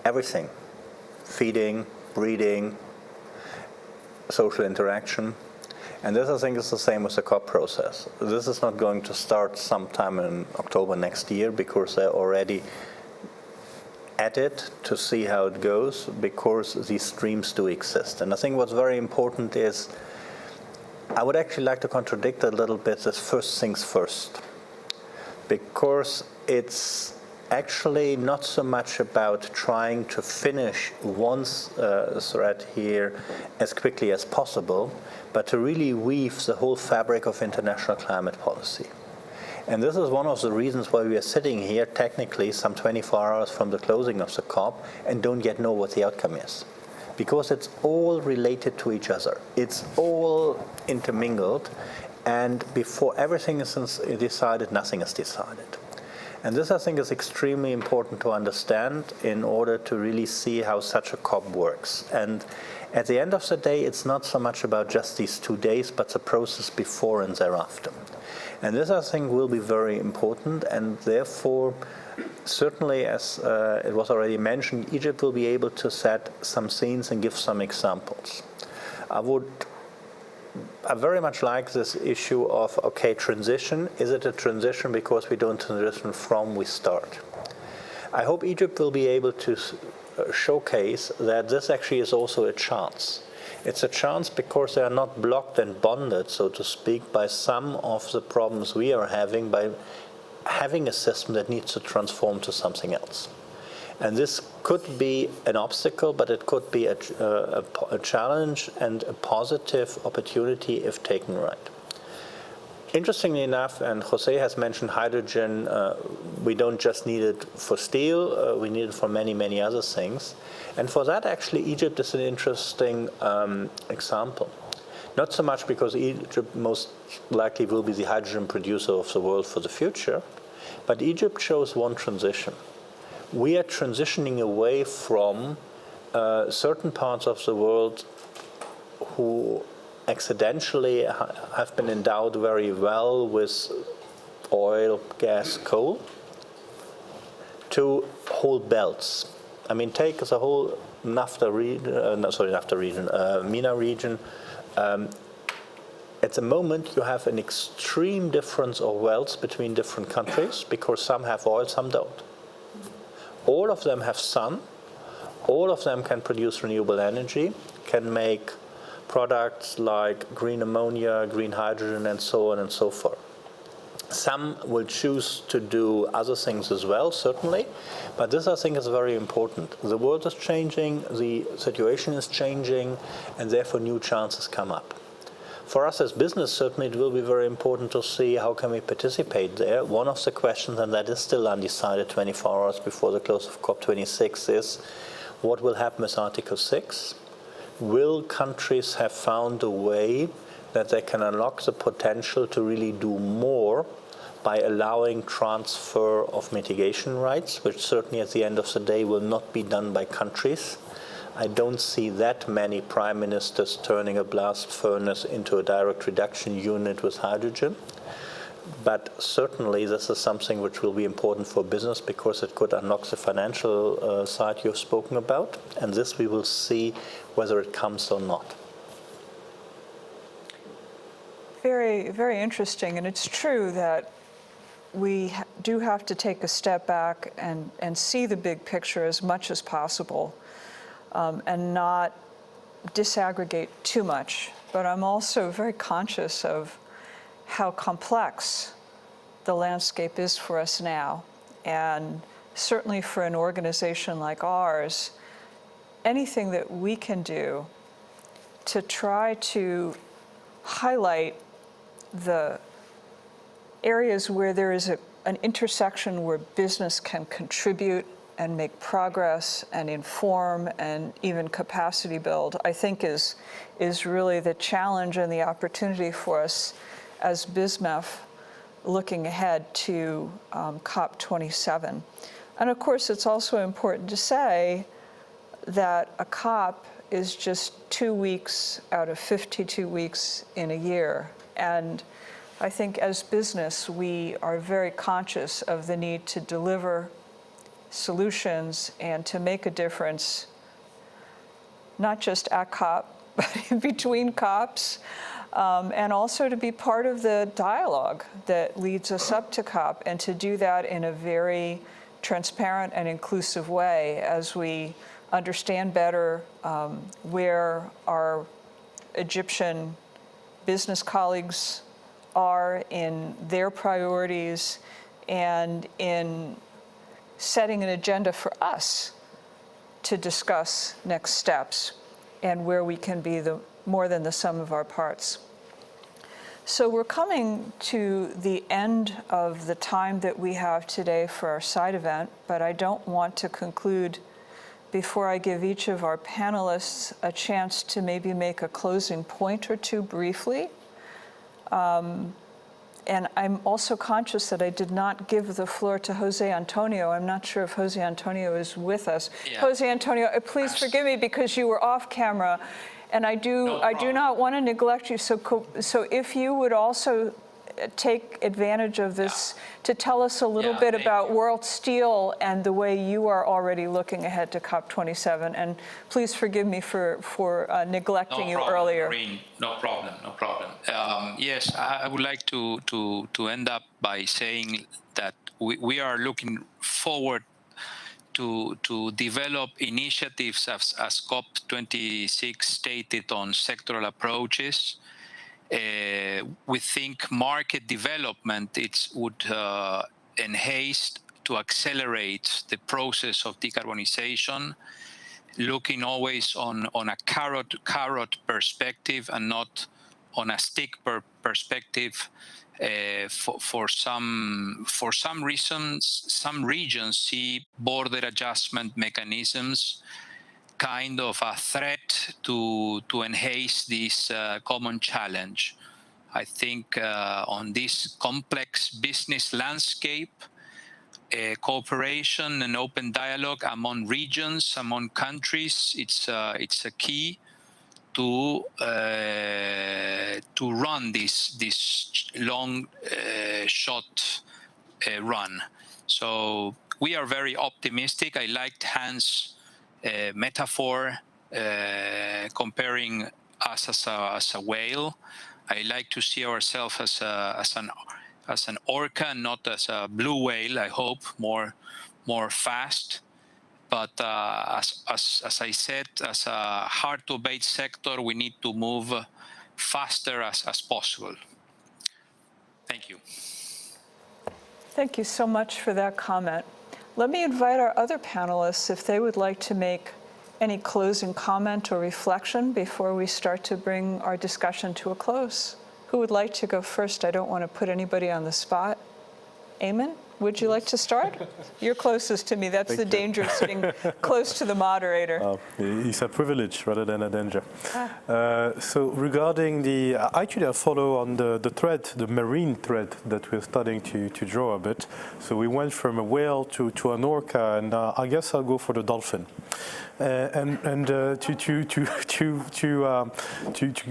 Everything. Feeding, breeding, social interaction. And this, I think, is the same with the COP process. This is not going to start sometime in October next year, because they're already at it to see how it goes, because these streams do exist. And I think what's very important is, I would actually like to contradict a little bit this first things first. because it's actually not so much about trying to finish one thread here as quickly as possible, but to really weave the whole fabric of international climate policy. And this is one of the reasons why we are sitting here technically some 24 hours from the closing of the COP and don't yet know what the outcome is. Because it's all related to each other. It's all intermingled, and before everything is decided, nothing is decided. And this, I think, is extremely important to understand in order to really see how such a COP works. And at the end of the day, it's not so much about just these 2 days, but the process before and thereafter. And this, I think, will be very important, and therefore, certainly, as it was already mentioned, Egypt will be able to set some scenes and give some examples. I very much like this issue of, okay, transition. Is it a transition because we don't transition from, we start? I hope Egypt will be able to showcase that this actually is also a chance. It's a chance because they are not blocked and bonded, so to speak, by some of the problems we are having by having a system that needs to transform to something else. And this could be an obstacle, but it could be a challenge and a positive opportunity if taken right. Interestingly enough, and Jose has mentioned hydrogen, we don't just need it for steel, we need it for many, many other things. And for that, actually, Egypt is an interesting example. Not so much because Egypt most likely will be the hydrogen producer of the world for the future, but Egypt shows one transition. We are transitioning away from certain parts of the world who accidentally have been endowed very well with oil, gas, coal, to whole belts. I mean, take the whole MENA region. At the moment, you have an extreme difference of wealth between different countries because some have oil, some don't. All of them have sun. All of them can produce renewable energy, can make products like green ammonia, green hydrogen, and so on and so forth. Some will choose to do other things as well, certainly, but this, I think, is very important. The world is changing, the situation is changing, and therefore new chances come up. For us as business, certainly it will be very important to see how can we participate there. One of the questions, and that is still undecided 24 hours before the close of COP26, is what will happen with Article 6? Will countries have found a way that they can unlock the potential to really do more by allowing transfer of mitigation rights, which certainly at the end of the day will not be done by countries? I don't see that many prime ministers turning a blast furnace into a direct reduction unit with hydrogen. But certainly this is something which will be important for business because it could unlock the financial side you've spoken about. And this we will see whether it comes or not. Very, very interesting. And it's true that we do have to take a step back and see the big picture as much as possible and not disaggregate too much. But I'm also very conscious of how complex the landscape is for us now. And certainly for an organization like ours, anything that we can do to try to highlight the areas where there is an intersection where business can contribute and make progress and inform and even capacity build, I think is really the challenge and the opportunity for us as BizMef looking ahead to COP27. And of course, it's also important to say that a COP is just 2 weeks out of 52 weeks in a year. And I think as business, we are very conscious of the need to deliver solutions and to make a difference, not just at COP, but in between COPs, and also to be part of the dialogue that leads us up to COP, and to do that in a very transparent and inclusive way as we understand better where our Egyptian business colleagues are in their priorities and in setting an agenda for us to discuss next steps and where we can be more than the sum of our parts. So we're coming to the end of the time that we have today for our side event, but I don't want to conclude before I give each of our panelists a chance to maybe make a closing point or two briefly. And I'm also conscious that I did not give the floor to Jose Antonio. I'm not sure if Jose Antonio is with us. Yeah. Jose Antonio, please forgive me because you were off camera, and I do not want to neglect you. So if you would also take advantage of this to tell us a little bit about Worldsteel and the way you are already looking ahead to COP27. And please forgive me for neglecting you earlier. Maureen. No problem. Yes, I would like to end up by saying that we are looking forward to develop initiatives as COP26 stated on sectoral approaches. We think market development would enhance to accelerate the process of decarbonization, looking always on a carrot perspective and not on a stick perspective. For some reasons, some regions see border adjustment mechanisms kind of a threat to enhance this common challenge. I think on this complex business landscape, cooperation and open dialogue among regions, among countries, it's a key to run this long shot run. So we are very optimistic. I liked Hans' metaphor comparing us as a whale. I like to see ourselves as an orca, not as a blue whale. I hope more fast. But as I said, as a hard-to-abate sector, we need to move faster as possible. Thank you. Thank you so much for that comment. Let me invite our other panelists if they would like to make any closing comment or reflection before we start to bring our discussion to a close. Who would like to go first? I don't want to put anybody on the spot. Eamon, would you like to start? You're closest to me. That's the danger of sitting close to the moderator. It's a privilege rather than a danger. So regarding actually I follow on the thread, the marine thread that we're starting to draw a bit. So we went from a whale to an orca, and I guess I'll go for the dolphin. To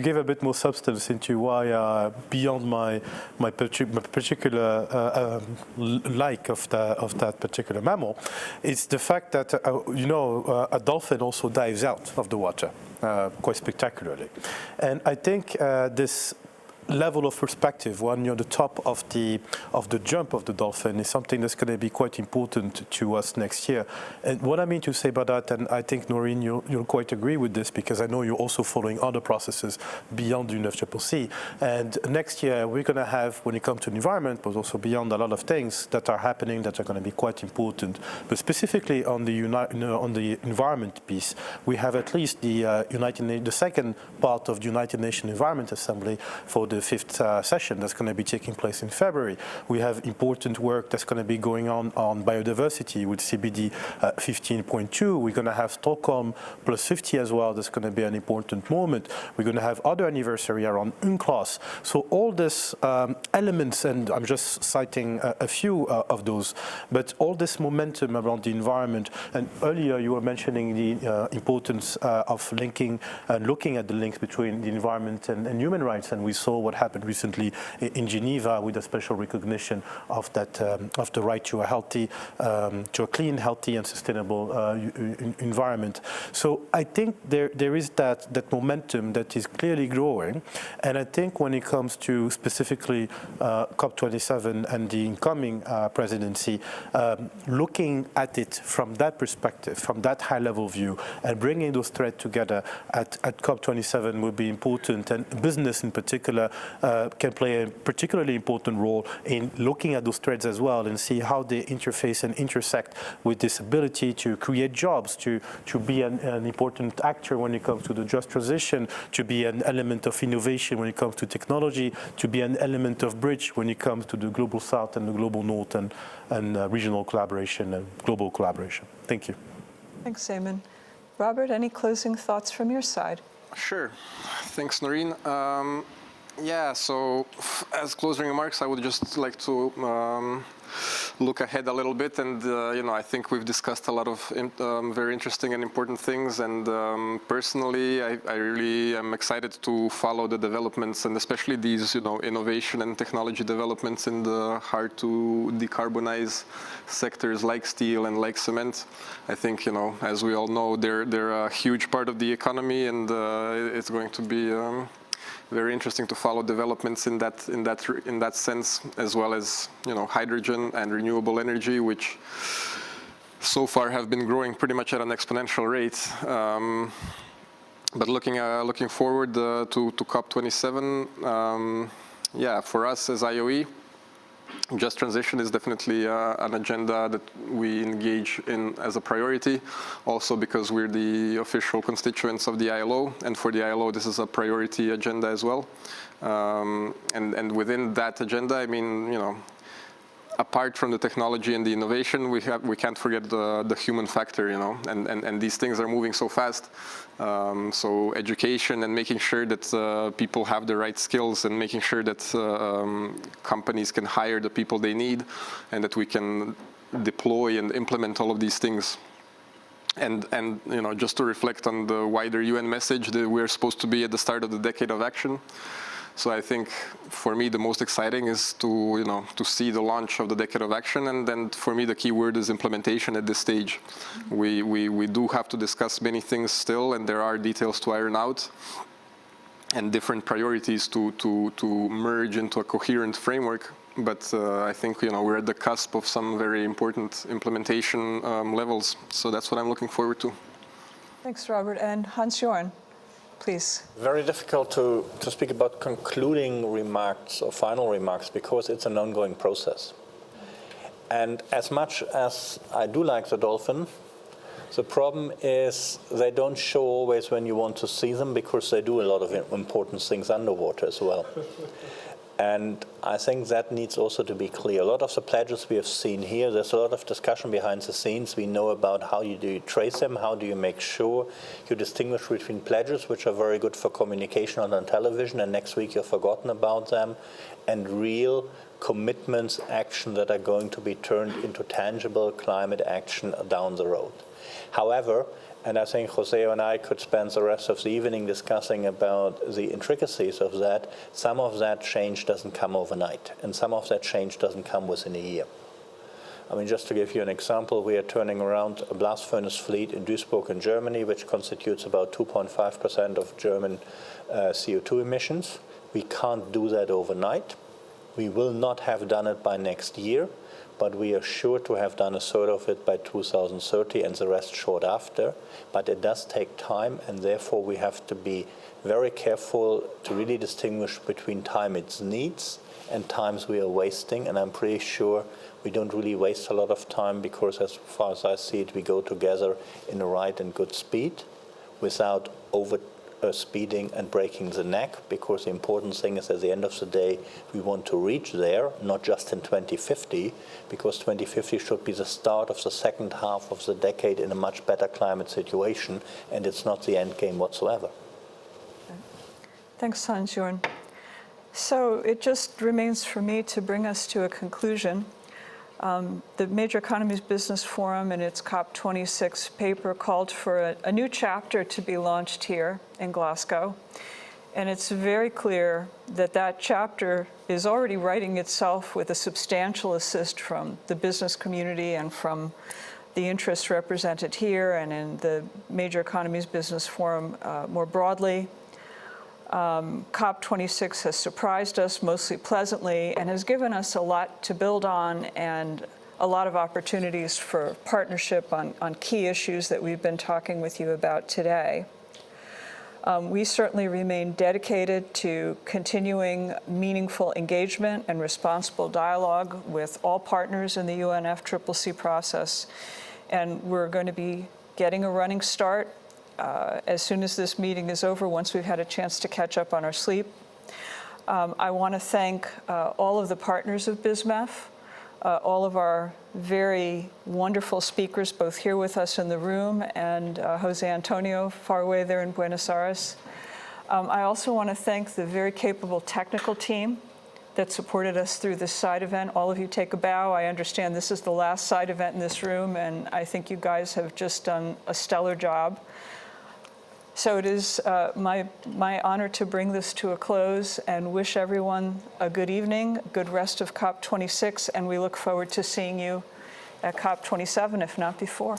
give a bit more substance into why beyond my particular like of that particular mammal, it's the fact that a dolphin also dives out of the water quite spectacularly, and I think this level of perspective when you're the top of the jump of the dolphin is something that's going to be quite important to us next year. And what I mean to say about that, and I think Noreen, you'll quite agree with this because I know you're also following other processes beyond the UNFCCC. And next year we're going to have, when it comes to the environment, but also beyond, a lot of things that are happening that are going to be quite important. But specifically on the environment piece, we have at least the second part of the United Nations Environment Assembly for the 5th session that's going to be taking place in February. We have important work that's going to be going on biodiversity with CBD 15.2. We're going to have Stockholm plus 50 as well. That's going to be an important moment. We're going to have other anniversary around UNCLOS. So all these elements, and I'm just citing a few of those, but all this momentum around the environment. And earlier you were mentioning the importance of linking and looking at the links between the environment and human rights, and we saw what happened recently in Geneva with a special recognition of that of the right to a clean, healthy, and sustainable environment. So I think there is that momentum that is clearly growing, and I think when it comes to specifically COP27 and the incoming presidency, looking at it from that perspective, from that high-level view, and bringing those threads together at COP27 will be important, and business in particular can play a particularly important role in looking at those trends as well and see how they interface and intersect with this ability to create jobs, to be an important actor when it comes to the just transition, to be an element of innovation when it comes to technology, to be an element of bridge when it comes to the global south and the global north and regional collaboration and global collaboration. Thank you. Thanks, Eamon. Robert, any closing thoughts from your side? Sure. Thanks, Noreen. Yeah, so as closing remarks, I would just like to look ahead a little bit, and I think we've discussed a lot of very interesting and important things, and personally I really am excited to follow the developments, and especially these innovation and technology developments in the hard to decarbonize sectors like steel and like cement. I think as we all know, they're a huge part of the economy, and it's going to be very interesting to follow developments in that sense, as well as hydrogen and renewable energy, which so far have been growing pretty much at an exponential rate. But looking forward to COP27, yeah, for us as IOE, just transition is definitely an agenda that we engage in as a priority, also because we're the official constituents of the ILO, and for the ILO this is a priority agenda as well. And within that agenda, I mean, apart from the technology and the innovation, we can't forget the human factor, and these things are moving so fast. So education and making sure that people have the right skills, and making sure that companies can hire the people they need, and that we can deploy and implement all of these things. And just to reflect on the wider UN message that we're supposed to be at the start of the decade of action. So I think for me the most exciting is to see the launch of the Decade of Action, and then for me the key word is implementation at this stage. We do have to discuss many things still, and there are details to iron out and different priorities to merge into a coherent framework. But I think we're at the cusp of some very important implementation levels. So that's what I'm looking forward to. Thanks, Robert. And Hans-Joran, please. Very difficult to speak about concluding remarks or final remarks, because it's an ongoing process. And as much as I do like the dolphin, the problem is they don't show always when you want to see them, because they do a lot of important things underwater as well. And I think that needs also to be clear. A lot of the pledges we have seen here, there's a lot of discussion behind the scenes. We know about how do you trace them, how do you make sure you distinguish between pledges, which are very good for communication on television, and next week you've forgotten about them, and real commitments, action that are going to be turned into tangible climate action down the road. However, and I think Jose and I could spend the rest of the evening discussing about the intricacies of that. Some of that change doesn't come overnight, and some of that change doesn't come within a year. I mean, just to give you an example, we are turning around a blast furnace fleet in Duisburg in Germany, which constitutes about 2.5% of German CO2 emissions. We can't do that overnight. We will not have done it by next year, but we are sure to have done a third of it by 2030 and the rest short after. But it does take time, and therefore we have to be very careful to really distinguish between time it needs and times we are wasting. And I'm pretty sure we don't really waste a lot of time, because as far as I see it, we go together in the right and good speed without speeding and breaking the neck, because the important thing is at the end of the day we want to reach there, not just in 2050, because 2050 should be the start of the second half of the decade in a much better climate situation, and it's not the end game whatsoever. Thanks, Hans-Joran. So it just remains for me to bring us to a conclusion. The Major Economies Business Forum in its COP26 paper called for a new chapter to be launched here in Glasgow. And it's very clear that that chapter is already writing itself with a substantial assist from the business community and from the interests represented here and in the Major Economies Business Forum more broadly. COP26 has surprised us mostly pleasantly and has given us a lot to build on and a lot of opportunities for partnership on key issues that we've been talking with you about today. We certainly remain dedicated to continuing meaningful engagement and responsible dialogue with all partners in the UNFCCC process. And we're going to be getting a running start as soon as this meeting is over, once we've had a chance to catch up on our sleep. I want to thank all of the partners of BISMEF, all of our very wonderful speakers, both here with us in the room and Jose Antonio, far away there in Buenos Aires. I also want to thank the very capable technical team that supported us through this side event. All of you take a bow. I understand this is the last side event in this room, and I think you guys have just done a stellar job. So it is my honor to bring this to a close and wish everyone a good evening, a good rest of COP26, and we look forward to seeing you at COP27, if not before.